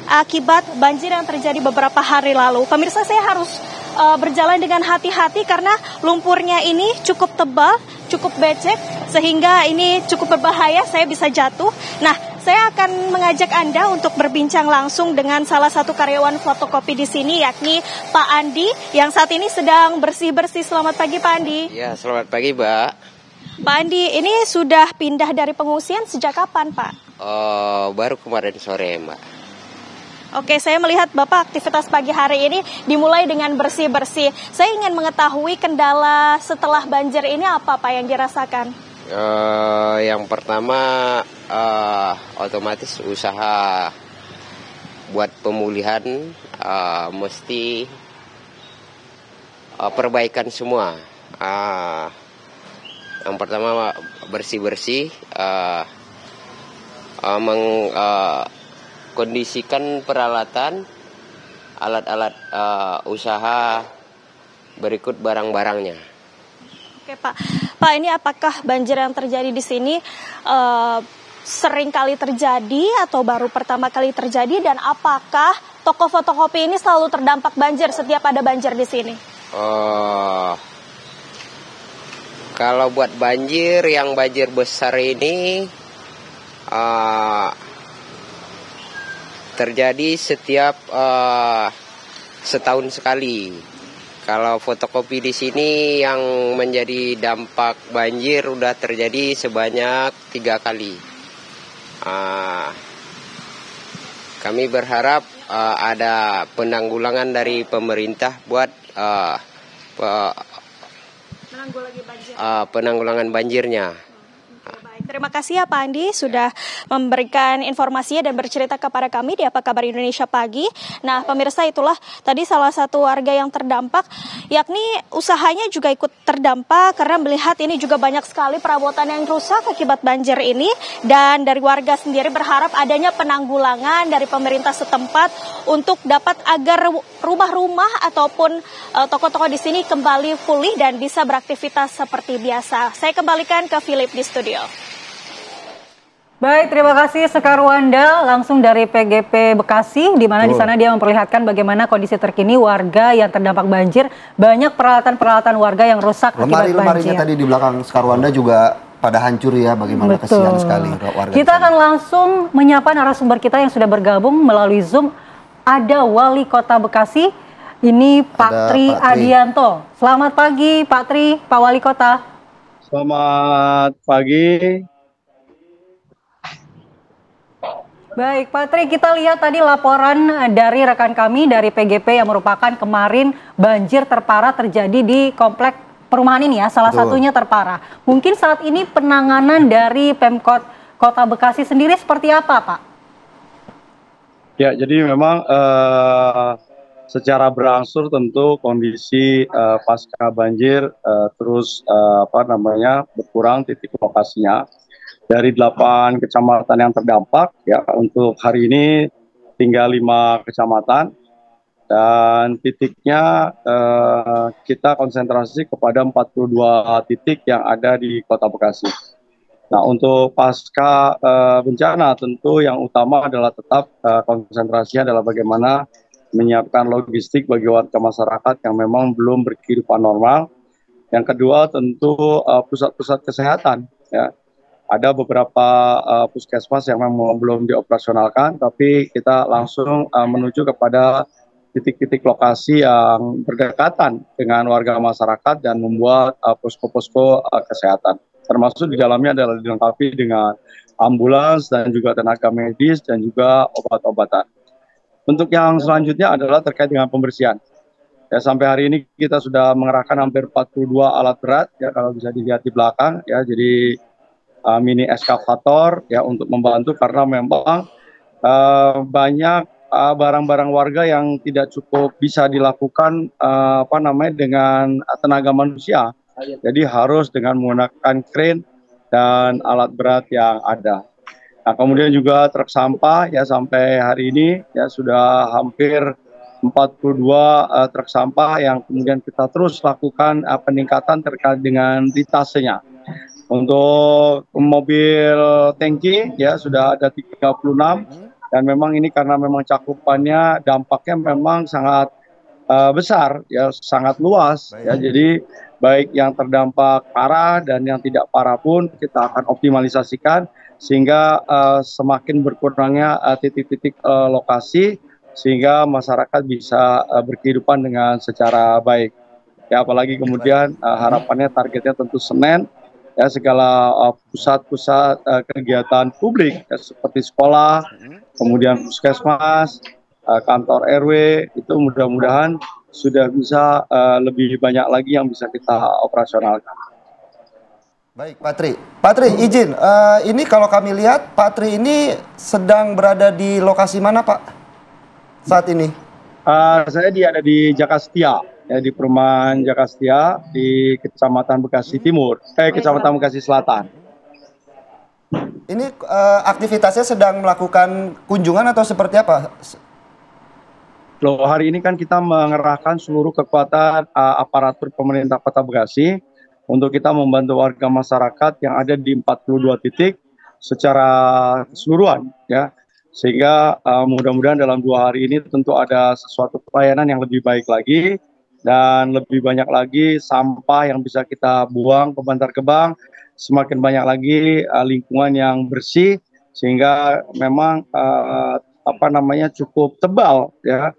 Speaker 13: akibat banjir yang terjadi beberapa hari lalu. Pemirsa, saya harus berjalan dengan hati-hati karena lumpurnya ini cukup tebal, cukup becek, sehingga ini cukup berbahaya, saya bisa jatuh. Nah, saya akan mengajak Anda untuk berbincang langsung dengan salah satu karyawan fotokopi di sini, yakni Pak Andi, yang saat ini sedang bersih-bersih. Selamat pagi, Pak Andi.
Speaker 14: Ya, selamat pagi, Mbak.
Speaker 13: Pak Andi, ini sudah pindah dari pengungsian sejak kapan, Pak?
Speaker 14: Baru kemarin sore, Mbak.
Speaker 13: Oke, saya melihat Bapak aktivitas pagi hari ini dimulai dengan bersih-bersih. Saya ingin mengetahui kendala setelah banjir ini apa, Pak, yang dirasakan?
Speaker 14: Yang pertama otomatis usaha buat pemulihan mesti perbaikan semua. Yang pertama bersih-bersih, kondisikan peralatan, alat-alat usaha, berikut barang-barangnya.
Speaker 13: Oke, Pak. Pak, ini apakah banjir yang terjadi di sini sering kali terjadi atau baru pertama kali terjadi, dan apakah toko fotokopi ini selalu terdampak banjir setiap ada banjir di sini?
Speaker 14: Kalau buat banjir, yang banjir besar ini terjadi setiap setahun sekali. Kalau fotokopi di sini yang menjadi dampak banjir udah terjadi sebanyak 3 kali. Kami berharap ada penanggulangan dari pemerintah buat penanggulangan banjirnya.
Speaker 13: Terima kasih ya Pak Andi sudah memberikan informasinya dan bercerita kepada kami di Apa Kabar Indonesia Pagi. Nah pemirsa, itulah tadi salah satu warga yang terdampak, yakni usahanya juga ikut terdampak karena melihat ini juga banyak sekali perabotan yang rusak akibat banjir ini. Dan dari warga sendiri berharap adanya penanggulangan dari pemerintah setempat untuk dapat agar rumah-rumah ataupun toko-toko di sini kembali pulih dan bisa beraktivitas seperti biasa. Saya kembalikan ke Philip di studio.
Speaker 2: Baik, terima kasih Sekar Wanda langsung dari PGP Bekasi, di mana di sana dia memperlihatkan bagaimana kondisi terkini warga yang terdampak banjir. Banyak peralatan-peralatan warga yang rusak akibat banjir.
Speaker 1: Lemari-lemarinya tadi di belakang Sekar Wanda juga pada hancur ya, bagaimana kesian sekali warga.
Speaker 2: Kita akan langsung menyapa narasumber kita yang sudah bergabung melalui Zoom. Ada Wali Kota Bekasi, ini Pak Tri Adianto. Selamat pagi Pak Tri, Pak Wali Kota.
Speaker 15: Selamat pagi.
Speaker 2: Baik, Pak Tri, kita lihat tadi laporan dari rekan kami dari PGP yang merupakan kemarin banjir terparah terjadi di komplek perumahan ini ya, salah satunya terparah. Mungkin saat ini penanganan dari Pemkot Kota Bekasi sendiri seperti apa, Pak?
Speaker 15: Ya, jadi memang secara berangsur tentu kondisi pasca banjir terus berkurang titik lokasinya. Dari 8 kecamatan yang terdampak, ya untuk hari ini tinggal 5 kecamatan dan titiknya kita konsentrasi kepada 42 titik yang ada di Kota Bekasi. Nah untuk pasca bencana tentu yang utama adalah tetap konsentrasinya adalah bagaimana menyiapkan logistik bagi warga masyarakat yang memang belum berkehidupan normal. Yang kedua tentu pusat-pusat kesehatan, ya. Ada beberapa puskesmas yang memang belum dioperasionalkan, tapi kita langsung menuju kepada titik-titik lokasi yang berdekatan dengan warga masyarakat dan membuat posko-posko kesehatan. Termasuk di dalamnya adalah dilengkapi dengan ambulans dan juga tenaga medis dan juga obat-obatan. Untuk yang selanjutnya adalah terkait dengan pembersihan. Ya, sampai hari ini kita sudah mengerahkan hampir 42 alat berat, ya kalau bisa dilihat di belakang, ya jadi mini eskavator ya untuk membantu karena memang banyak barang-barang warga yang tidak cukup bisa dilakukan dengan tenaga manusia. Jadi harus dengan menggunakan crane dan alat berat yang ada. Nah, kemudian juga truk sampah ya sampai hari ini ya sudah hampir 42 truk sampah yang kemudian kita terus lakukan peningkatan terkait dengan litasenya. Untuk mobil tangki ya sudah ada 36 dan memang ini karena memang cakupannya dampaknya memang sangat besar ya, sangat luas ya. Jadi baik yang terdampak parah dan yang tidak parah pun kita akan optimalisasikan sehingga semakin berkurangnya titik-titik lokasi sehingga masyarakat bisa berkehidupan dengan secara baik. Ya apalagi kemudian harapannya targetnya tentu Senin ya segala pusat-pusat kegiatan publik ya, seperti sekolah, kemudian puskesmas, kantor RW itu mudah-mudahan sudah bisa lebih banyak lagi yang bisa kita operasionalkan.
Speaker 1: Baik, Pak Tri. Pak Tri, izin, ini kalau kami lihat Pak Tri ini sedang berada di lokasi mana, Pak? Saat ini?
Speaker 15: Saya ada di Jakastia. Ya, di perumahan Jakastia di Kecamatan Bekasi Timur, Kecamatan Bekasi Selatan.
Speaker 1: Ini aktivitasnya sedang melakukan kunjungan atau seperti apa?
Speaker 15: Loh, hari ini kan kita mengerahkan seluruh kekuatan aparatur pemerintah Kota Bekasi untuk kita membantu warga masyarakat yang ada di 42 titik secara keseluruhan, ya. Sehingga mudah-mudahan dalam 2 hari ini tentu ada sesuatu pelayanan yang lebih baik lagi. Dan lebih banyak lagi sampah yang bisa kita buang ke Bantar Gebang, semakin banyak lagi lingkungan yang bersih, sehingga memang cukup tebal ya,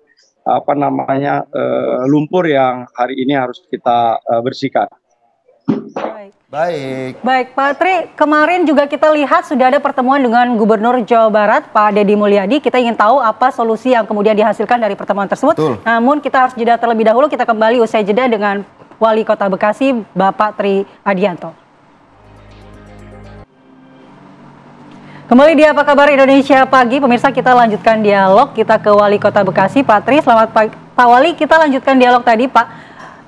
Speaker 15: lumpur yang hari ini harus kita bersihkan.
Speaker 2: Baik, Pak Tri, kemarin juga kita lihat sudah ada pertemuan dengan Gubernur Jawa Barat, Pak Deddy Mulyadi. Kita ingin tahu apa solusi yang kemudian dihasilkan dari pertemuan tersebut.
Speaker 1: Betul.
Speaker 2: Namun kita harus jeda terlebih dahulu, kita kembali usai jeda dengan Wali Kota Bekasi, Bapak Tri Adianto. Kembali di Apa Kabar Indonesia Pagi, pemirsa, kita lanjutkan dialog. Kita ke Wali Kota Bekasi, Pak Tri. Selamat pagi, Pak Wali. Kita lanjutkan dialog tadi, Pak.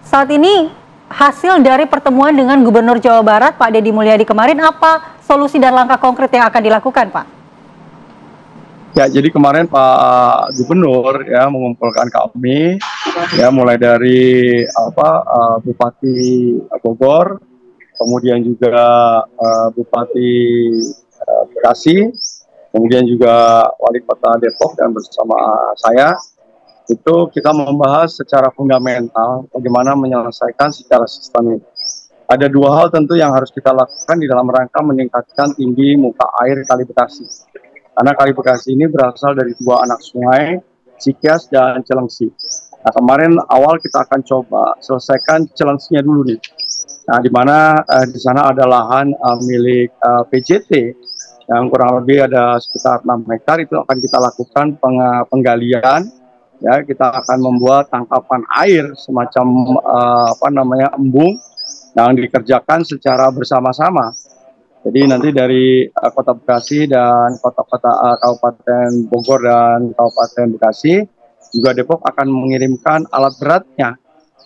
Speaker 2: Saat ini hasil dari pertemuan dengan Gubernur Jawa Barat, Pak Deddy Mulyadi kemarin, apa solusi dan langkah konkret yang akan dilakukan, Pak?
Speaker 15: Ya, jadi kemarin Pak Gubernur ya mengumpulkan kami, ya mulai dari Bupati Bogor, kemudian juga Bupati Bekasi, kemudian juga Wali Kota Depok, dan bersama saya itu kita membahas secara fundamental bagaimana menyelesaikan secara sistemik. Ada dua hal tentu yang harus kita lakukan di dalam rangka meningkatkan tinggi muka air Kali Bekasi. Karena Kali Bekasi ini berasal dari dua anak sungai, Cikias dan Celengsi. Nah, kemarin awal kita akan coba selesaikan Celengsinya dulu nih. Nah, di mana di sana ada lahan milik PJT yang kurang lebih ada sekitar 6 hektar, itu akan kita lakukan penggalian. Ya, kita akan membuat tangkapan air semacam embung yang dikerjakan secara bersama-sama. Jadi nanti dari Kota Bekasi dan kota-kota Kabupaten Bogor dan Kabupaten Bekasi, juga Depok akan mengirimkan alat beratnya.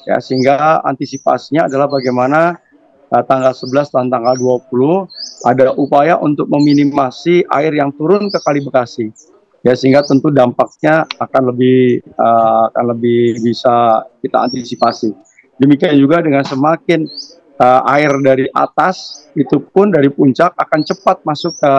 Speaker 15: Ya, sehingga antisipasinya adalah bagaimana tanggal 11 dan tanggal 20 ada upaya untuk meminimasi air yang turun ke Kali Bekasi. Ya, sehingga tentu dampaknya akan lebih bisa kita antisipasi. Demikian juga dengan semakin air dari atas itu pun dari puncak akan cepat masuk ke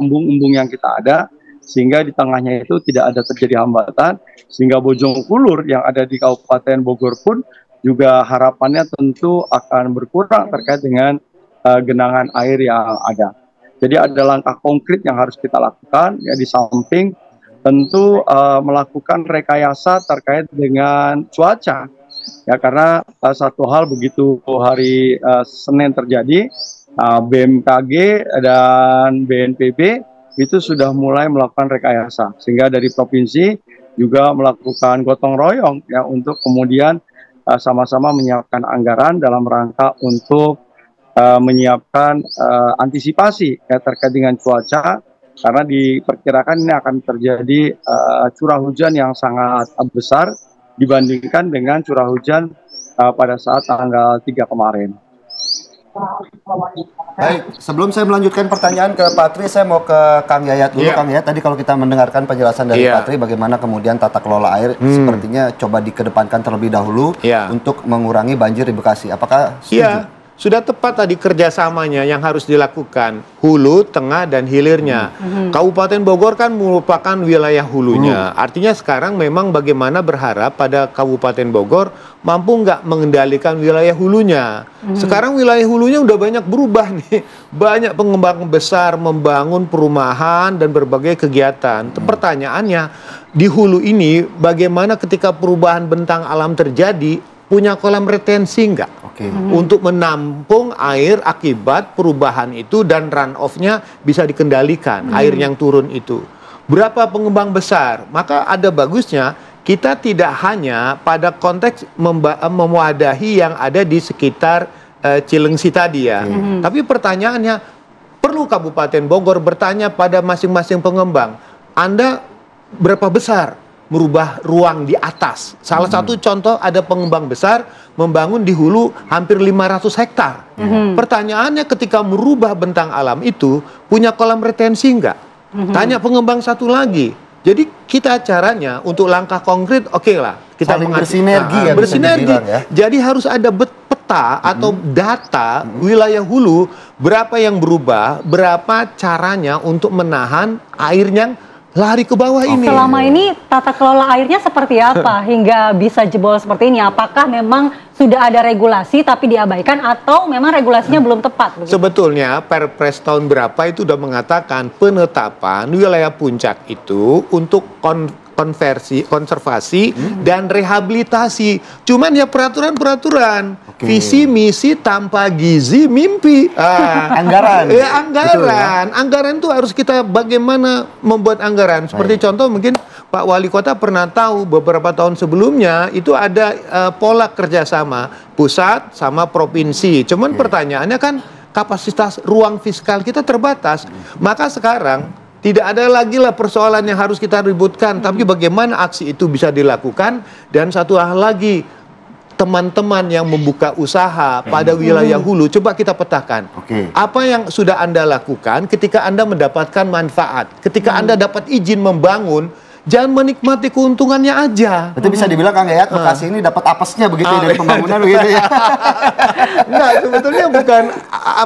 Speaker 15: embung-embung yang kita ada, sehingga di tengahnya itu tidak ada terjadi hambatan, sehingga Bojongkulur yang ada di Kabupaten Bogor pun juga harapannya tentu akan berkurang terkait dengan genangan air yang ada. Jadi ada langkah konkret yang harus kita lakukan, ya, di samping tentu melakukan rekayasa terkait dengan cuaca, ya, karena satu hal begitu hari Senin terjadi, BMKG dan BNPB itu sudah mulai melakukan rekayasa, sehingga dari provinsi juga melakukan gotong royong, ya, untuk kemudian sama-sama menyiapkan anggaran dalam rangka untuk menyiapkan antisipasi, ya, terkait dengan cuaca. Karena diperkirakan ini akan terjadi curah hujan yang sangat besar dibandingkan dengan curah hujan pada saat tanggal 3 kemarin.
Speaker 1: Baik, sebelum saya melanjutkan pertanyaan ke Pak Tri, saya mau ke Kang Yayat dulu. Kang Yayat, tadi kalau kita mendengarkan penjelasan dari Pak Tri bagaimana kemudian tata kelola air sepertinya coba dikedepankan terlebih dahulu untuk mengurangi banjir di Bekasi. Apakah setuju?
Speaker 11: Sudah tepat tadi kerjasamanya yang harus dilakukan, hulu, tengah, dan hilirnya. Kabupaten Bogor kan merupakan wilayah hulunya. Artinya sekarang memang bagaimana berharap pada Kabupaten Bogor mampu nggak mengendalikan wilayah hulunya. Sekarang wilayah hulunya udah banyak berubah nih. Banyak pengembang besar membangun perumahan dan berbagai kegiatan. Pertanyaannya, di hulu ini bagaimana ketika perubahan bentang alam terjadi, punya kolam retensi nggak? Untuk menampung air akibat perubahan itu dan run-off-nya bisa dikendalikan, air yang turun itu. Berapa pengembang besar? Maka ada bagusnya kita tidak hanya pada konteks mewadahi yang ada di sekitar Cilengsi tadi ya. Tapi pertanyaannya, perlu Kabupaten Bogor bertanya pada masing-masing pengembang, Anda berapa besar merubah ruang di atas? Salah satu contoh, ada pengembang besar membangun di hulu hampir 500 hektar. Pertanyaannya, ketika merubah bentang alam itu, punya kolam retensi enggak? Tanya pengembang satu lagi. Jadi kita caranya untuk langkah konkret, oke lah. Kita
Speaker 1: bersinergi ya.
Speaker 11: Bersinergi. Ya. Jadi harus ada peta atau data wilayah hulu, berapa yang berubah, berapa caranya untuk menahan air yang lari ke bawah ini.
Speaker 2: Selama ini tata kelola airnya seperti apa hingga bisa jebol seperti ini? Apakah memang sudah ada regulasi tapi diabaikan atau memang regulasinya belum tepat? Begitu?
Speaker 11: Sebetulnya Perpres tahun berapa itu sudah mengatakan penetapan wilayah puncak itu untuk konservasi dan rehabilitasi. Cuman ya peraturan-peraturan, visi misi tanpa gizi mimpi.
Speaker 1: Anggaran.
Speaker 11: Ya anggaran. Anggaran itu harus kita bagaimana membuat anggaran. Seperti contoh mungkin Pak Wali Kota pernah tahu beberapa tahun sebelumnya itu ada pola kerjasama pusat sama provinsi. Cuman pertanyaannya kan kapasitas ruang fiskal kita terbatas. Maka sekarang tidak ada lagi lah persoalan yang harus kita ributkan, tapi bagaimana aksi itu bisa dilakukan. Dan satu hal lagi, teman-teman yang membuka usaha pada wilayah hulu, coba kita petakan. Apa yang sudah Anda lakukan ketika Anda mendapatkan manfaat, ketika Anda dapat izin membangun, jangan menikmati keuntungannya aja.
Speaker 1: Itu bisa dibilang Kang Yayat, Bekasi ini dapat apesnya begitu dari pembangunan begitu ya.
Speaker 11: Enggak, sebetulnya bukan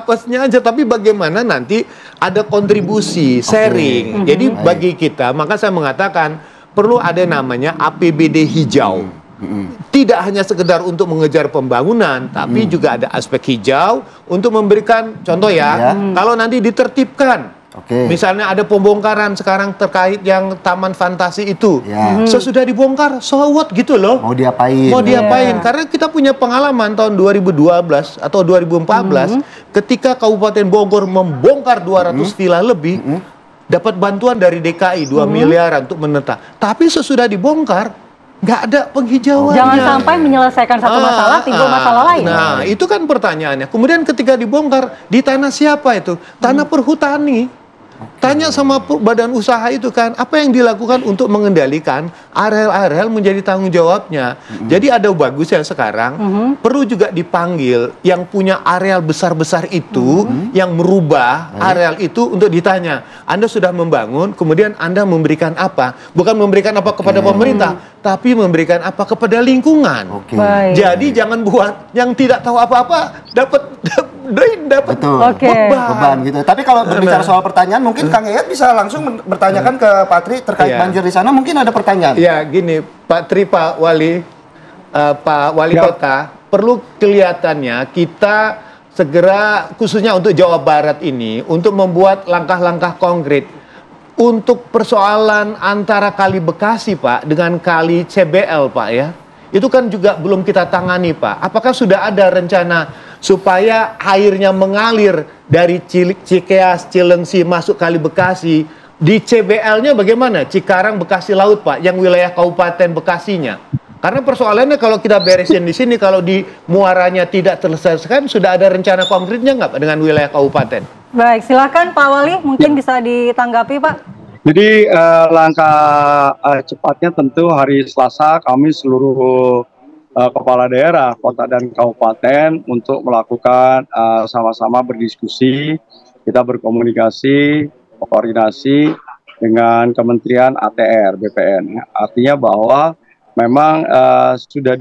Speaker 11: apesnya aja, tapi bagaimana nanti ada kontribusi, sharing. Jadi bagi kita, maka saya mengatakan perlu ada namanya APBD hijau. Tidak hanya sekedar untuk mengejar pembangunan, tapi juga ada aspek hijau untuk memberikan contoh ya. Kalau nanti ditertibkan, misalnya ada pembongkaran sekarang terkait yang Taman Fantasi itu, sesudah dibongkar, so what gitu loh.
Speaker 1: Mau diapain?
Speaker 11: Mau diapain? Karena kita punya pengalaman tahun 2012 atau 2014, ketika Kabupaten Bogor membongkar 200 villa lebih, dapat bantuan dari DKI 2 miliaran untuk menata. Tapi sesudah dibongkar, nggak ada penghijauannya.
Speaker 2: Jangan sampai menyelesaikan satu masalah, timbul masalah lain.
Speaker 11: Nah, itu kan pertanyaannya. Kemudian ketika dibongkar, di tanah siapa itu? Tanah perhutani. Tanya sama badan usaha itu kan, apa yang dilakukan untuk mengendalikan areal-areal menjadi tanggung jawabnya. Jadi ada bagus yang sekarang perlu juga dipanggil yang punya areal besar-besar itu, yang merubah areal itu untuk ditanya. Anda sudah membangun, kemudian Anda memberikan apa? Bukan memberikan apa kepada pemerintah, tapi memberikan apa kepada lingkungan. Jadi jangan buat yang tidak tahu apa-apa dapat
Speaker 1: beban gitu. Tapi kalau berbicara soal pertanyaan, mungkin Kang Yayat bisa langsung bertanyakan ke Pak Tri terkait banjir di sana. Mungkin ada pertanyaan.
Speaker 11: Ya gini, Pak Tri, Pak Wali Kota, perlu kelihatannya kita segera khususnya untuk Jawa Barat ini untuk membuat langkah-langkah konkret untuk persoalan antara Kali Bekasi Pak dengan Kali CBL Pak ya. Itu kan juga belum kita tangani Pak. Apakah sudah ada rencana supaya airnya mengalir dari Cikeas, Cilengsi masuk Kali Bekasi? Di CBL-nya bagaimana? Cikarang, Bekasi Laut Pak, yang wilayah Kabupaten Bekasinya. Karena persoalannya kalau kita beresin di sini, kalau di muaranya tidak terselesaikan, sudah ada rencana konkretnya nggak Pak dengan wilayah kabupaten?
Speaker 2: Baik, silakan Pak Wali, mungkin bisa ditanggapi Pak.
Speaker 15: Jadi langkah cepatnya tentu hari Selasa kami seluruh kepala daerah, kota dan kabupaten untuk melakukan sama-sama berdiskusi, kita berkomunikasi, koordinasi dengan Kementerian ATR, BPN. Artinya bahwa memang sudah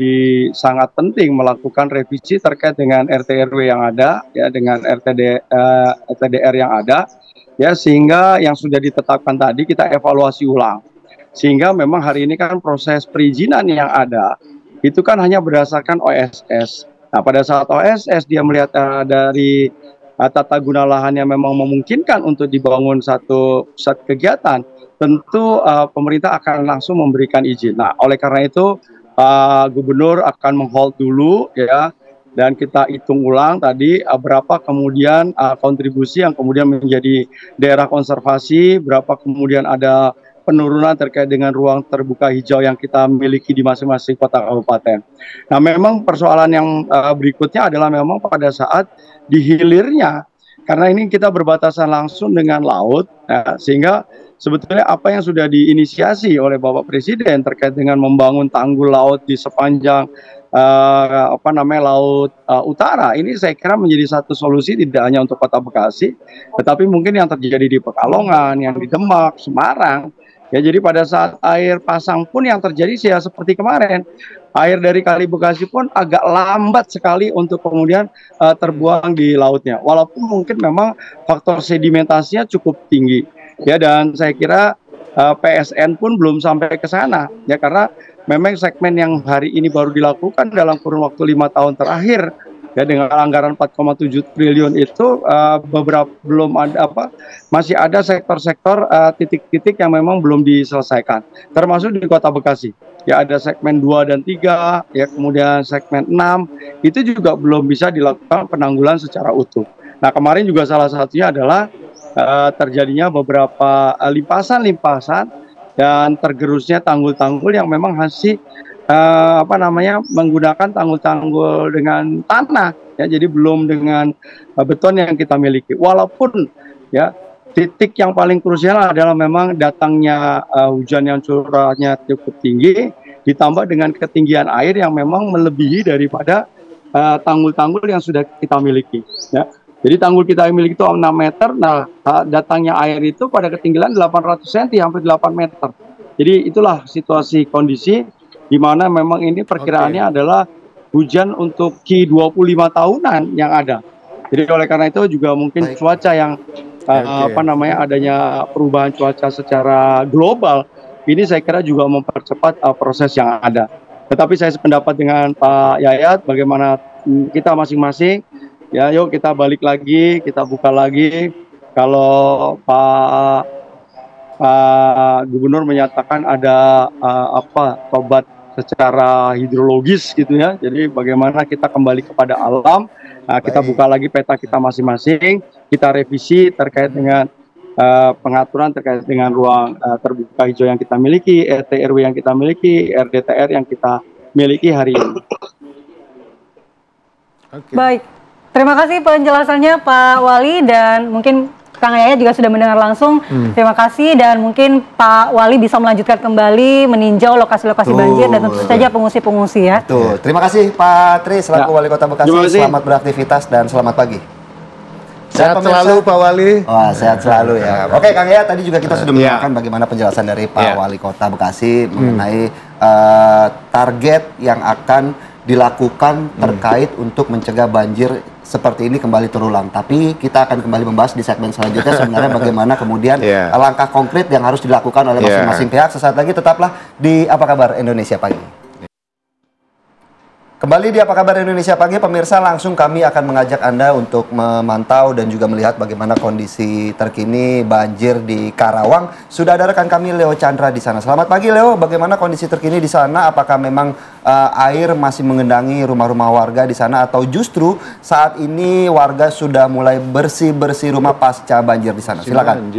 Speaker 15: sangat penting melakukan revisi terkait dengan RT/RW yang ada, ya dengan RTDR yang ada. Ya, sehingga yang sudah ditetapkan tadi kita evaluasi ulang. Sehingga memang hari ini kan proses perizinan yang ada itu kan hanya berdasarkan OSS. Nah, pada saat OSS dia melihat dari tata guna lahan yang memang memungkinkan untuk dibangun satu pusat kegiatan, tentu pemerintah akan langsung memberikan izin. Nah, oleh karena itu gubernur akan menghold dulu ya. Dan kita hitung ulang tadi berapa kemudian kontribusi yang kemudian menjadi daerah konservasi, berapa kemudian ada penurunan terkait dengan ruang terbuka hijau yang kita miliki di masing-masing kota kabupaten. Nah, memang persoalan yang berikutnya adalah memang pada saat di hilirnya, karena ini kita berbatasan langsung dengan laut, ya, sehingga sebetulnya apa yang sudah diinisiasi oleh Bapak Presiden terkait dengan membangun tanggul laut di sepanjang laut utara, ini saya kira menjadi satu solusi tidak hanya untuk kota Bekasi, tetapi mungkin yang terjadi di Pekalongan, yang di Demak, Semarang. Ya, jadi pada saat air pasang pun yang terjadi ya seperti kemarin, air dari Kali Bekasi pun agak lambat sekali untuk kemudian terbuang di lautnya. Walaupun mungkin memang faktor sedimentasinya cukup tinggi. Ya, dan saya kira PSN pun belum sampai ke sana ya, karena memang segmen yang hari ini baru dilakukan dalam kurun waktu 5 tahun terakhir ya, dengan anggaran 4,7 triliun itu beberapa belum ada masih ada sektor-sektor titik-titik yang memang belum diselesaikan, termasuk di Kota Bekasi ya, ada segmen 2 dan 3 ya, kemudian segmen 6 itu juga belum bisa dilakukan penanggulan secara utuh. Nah, kemarin juga salah satunya adalah terjadinya beberapa limpasan-limpasan dan tergerusnya tanggul-tanggul yang memang masih menggunakan tanggul-tanggul dengan tanah ya, jadi belum dengan beton yang kita miliki. Walaupun ya titik yang paling krusial adalah memang datangnya hujan yang curahnya cukup tinggi ditambah dengan ketinggian air yang memang melebihi daripada tanggul-tanggul yang sudah kita miliki ya. Jadi tanggul kita yang miliki itu 6 meter, nah datangnya air itu pada ketinggian 800 cm, hampir 8 meter. Jadi itulah situasi kondisi di mana memang ini perkiraannya adalah hujan untuk Q25 tahunan yang ada. Jadi oleh karena itu juga mungkin cuaca yang adanya perubahan cuaca secara global, ini saya kira juga mempercepat proses yang ada. Tetapi saya sependapat dengan Pak Yayat, bagaimana kita masing-masing, ya yuk kita balik lagi, kita buka lagi. Kalau Pak Gubernur menyatakan ada tobat secara hidrologis gitu ya, jadi bagaimana kita kembali kepada alam, kita buka lagi peta kita masing-masing, kita revisi terkait dengan pengaturan terkait dengan ruang terbuka hijau yang kita miliki, RT/RW yang kita miliki, RDTR yang kita miliki hari ini.
Speaker 2: Baik. Terima kasih penjelasannya Pak Wali, dan mungkin Kang Yayat juga sudah mendengar langsung. Terima kasih, dan mungkin Pak Wali bisa melanjutkan kembali meninjau lokasi-lokasi banjir dan tentu saja pengungsi-pengungsi ya.
Speaker 1: Betul. Terima kasih Pak Tri selaku Wali Kota Bekasi. Selamat beraktivitas dan selamat pagi.
Speaker 11: Sehat selalu Pak Wali.
Speaker 1: Wah, sehat selalu ya. Oke Kang Yayat, tadi juga kita sudah mendengarkan bagaimana penjelasan dari Pak Wali Kota Bekasi mengenai target yang akan dilakukan terkait untuk mencegah banjir seperti ini kembali terulang. Tapi kita akan kembali membahas di segmen selanjutnya sebenarnya bagaimana kemudian langkah konkret yang harus dilakukan oleh masing-masing pihak. Sesaat lagi tetaplah di Apa Kabar Indonesia Pagi. Kembali di Apa Kabar Indonesia Pagi, pemirsa, langsung kami akan mengajak Anda untuk memantau dan juga melihat bagaimana kondisi terkini banjir di Karawang. Sudah ada rekan kami Leo Chandra di sana. Selamat pagi Leo, bagaimana kondisi terkini di sana? Apakah memang air masih mengendangi rumah-rumah warga di sana atau justru saat ini warga sudah mulai bersih-bersih rumah pasca banjir di sana? Silakan.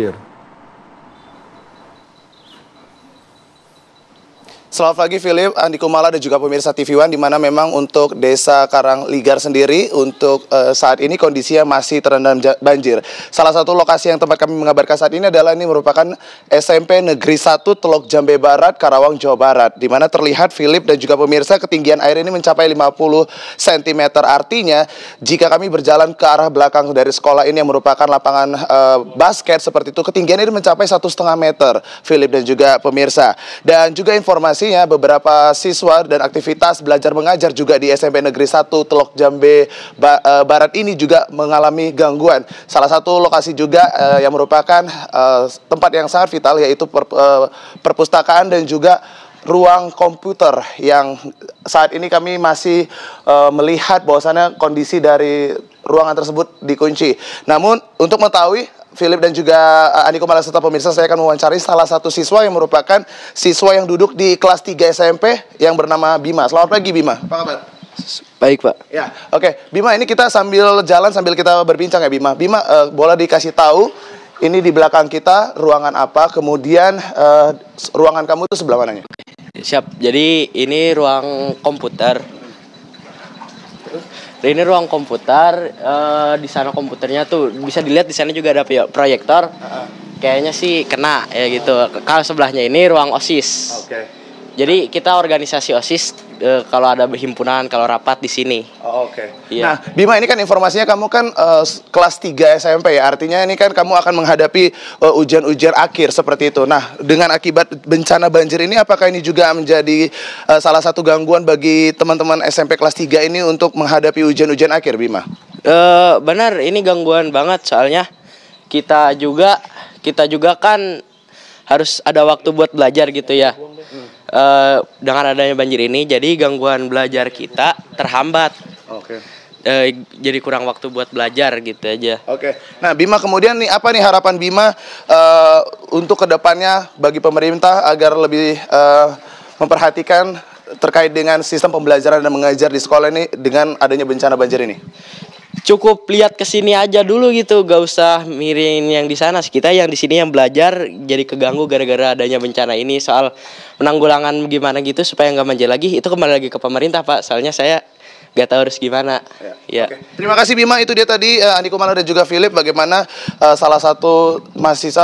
Speaker 16: Selamat pagi Philip, Andi Kumala dan juga pemirsa TV One, di mana memang untuk Desa Karangligar sendiri untuk saat ini kondisinya masih terendam banjir. Salah satu lokasi yang tempat kami mengabarkan saat ini adalah ini merupakan SMP Negeri 1 Teluk Jambe Barat, Karawang, Jawa Barat, di mana terlihat Philip dan juga pemirsa ketinggian air ini mencapai 50 cm. Artinya jika kami berjalan ke arah belakang dari sekolah ini yang merupakan lapangan basket seperti itu, ketinggian ini mencapai 1,5 meter, Philip dan juga pemirsa. Dan juga informasi beberapa siswa dan aktivitas belajar mengajar juga di SMP Negeri 1 Teluk Jambe Barat ini juga mengalami gangguan. Salah satu lokasi juga yang merupakan tempat yang sangat vital yaitu perpustakaan dan juga ruang komputer yang saat ini kami masih melihat bahwasannya kondisi dari ruangan tersebut dikunci. Namun untuk mengetahui Philip dan juga Andi Kumala serta pemirsa, saya akan mewawancari salah satu siswa yang merupakan siswa yang duduk di kelas 3 SMP yang bernama Bima. Selamat pagi Bima, apa kabar?
Speaker 17: Baik Pak.
Speaker 16: Ya, oke. Bima, ini kita sambil jalan sambil kita berbincang ya Bima. Bima, boleh dikasih tahu ini di belakang kita ruangan apa, kemudian ruangan kamu itu sebelah mananya?
Speaker 17: Siap, jadi ini ruang komputer. Ini ruang komputer, di sana komputernya tuh bisa dilihat, di sana juga ada proyektor. Kayaknya sih kena ya gitu. Kalau sebelahnya ini ruang OSIS. Jadi kita organisasi OSIS kalau ada himpunan, kalau rapat di sini. Iya.
Speaker 16: Nah, Bima, ini kan informasinya kamu kan kelas 3 SMP ya. Artinya ini kan kamu akan menghadapi ujian-ujian akhir seperti itu. Nah, dengan akibat bencana banjir ini, apakah ini juga menjadi salah satu gangguan bagi teman-teman SMP kelas 3 ini untuk menghadapi ujian-ujian akhir, Bima?
Speaker 17: Benar, ini gangguan banget soalnya kita juga kan harus ada waktu buat belajar gitu ya. Dengan adanya banjir ini, jadi gangguan belajar kita terhambat. Jadi kurang waktu buat belajar gitu aja.
Speaker 16: Nah, Bima, kemudian nih apa nih harapan Bima untuk kedepannya bagi pemerintah agar lebih memperhatikan terkait dengan sistem pembelajaran dan mengajar di sekolah ini dengan adanya bencana banjir ini?
Speaker 17: Cukup lihat ke sini aja dulu gitu, gak usah mikirin yang di sana. Kita yang di sini yang belajar jadi keganggu gara-gara adanya bencana ini. Soal penanggulangan gimana gitu supaya nggak banjir lagi, itu kembali lagi ke pemerintah, Pak. Soalnya saya gak tahu harus gimana.
Speaker 16: Terima kasih Bima, itu dia tadi Andi Kumala dan juga Philip bagaimana salah satu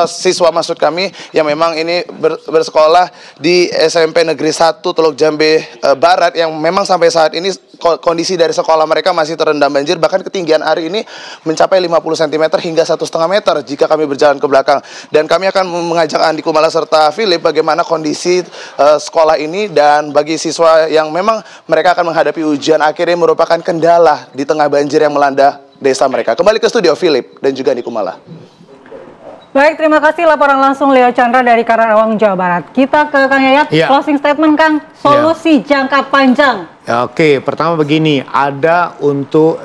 Speaker 16: siswa maksud kami yang memang ini bersekolah di SMP Negeri 1 Teluk Jambe Barat yang memang sampai saat ini kondisi dari sekolah mereka masih terendam banjir, bahkan ketinggian air ini mencapai 50 cm hingga 1,5 meter jika kami berjalan ke belakang. Dan kami akan mengajak Andi Kumala serta Philip bagaimana kondisi sekolah ini, dan bagi siswa yang memang mereka akan menghadapi ujian akhirnya merupakan kendala di tengah banjir yang melanda desa mereka. Kembali ke studio Philip dan juga Andi Kumala.
Speaker 2: Baik, terima kasih laporan langsung Leo Chandra dari Karawang, Jawa Barat. Kita ke Kang Yayat, closing statement Kang, solusi jangka panjang.
Speaker 11: Oke, pertama begini, ada untuk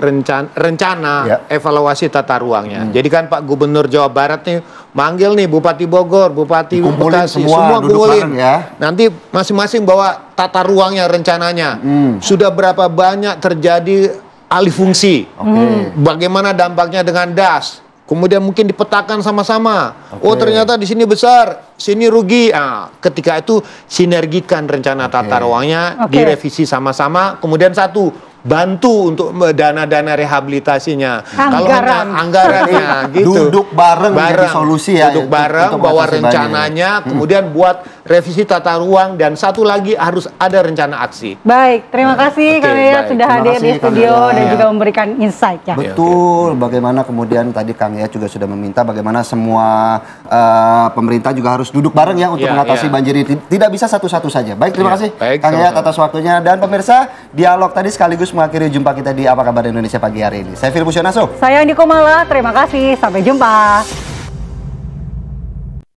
Speaker 11: rencana evaluasi tata ruangnya. Jadi kan Pak Gubernur Jawa Barat nih manggil nih Bupati Bogor, Bupati Bekasi, semua kumpulin. Nanti masing-masing bawa tata ruangnya, rencananya. Sudah berapa banyak terjadi alih fungsi? Bagaimana dampaknya dengan DAS? Kemudian mungkin dipetakan sama-sama. Oh, ternyata di sini besar, sini rugi. Ketika itu sinergikan rencana tata ruangnya, direvisi sama-sama. Kemudian bantu untuk dana-dana rehabilitasinya. Anggarannya gitu.
Speaker 1: Duduk bareng menjadi solusi ya.
Speaker 11: Duduk bareng, bawa rencananya, kemudian buat revisi tata ruang, dan satu lagi harus ada rencana aksi.
Speaker 2: Baik, terima kasih Kang Yayat sudah hadir di studio dan juga memberikan insight ya.
Speaker 1: Betul, bagaimana kemudian tadi Kang Yayat juga sudah meminta bagaimana semua pemerintah juga harus duduk bareng ya untuk mengatasi banjir ini. Tidak bisa satu-satu saja. Baik, terima kasih Kang Yayat atas waktunya, dan pemirsa, dialog tadi sekaligus mengakhiri jumpa kita di Apa Kabar Indonesia pagi hari ini. Saya Philip Busionaso.
Speaker 2: Saya Andi Kumala, terima kasih. Sampai jumpa.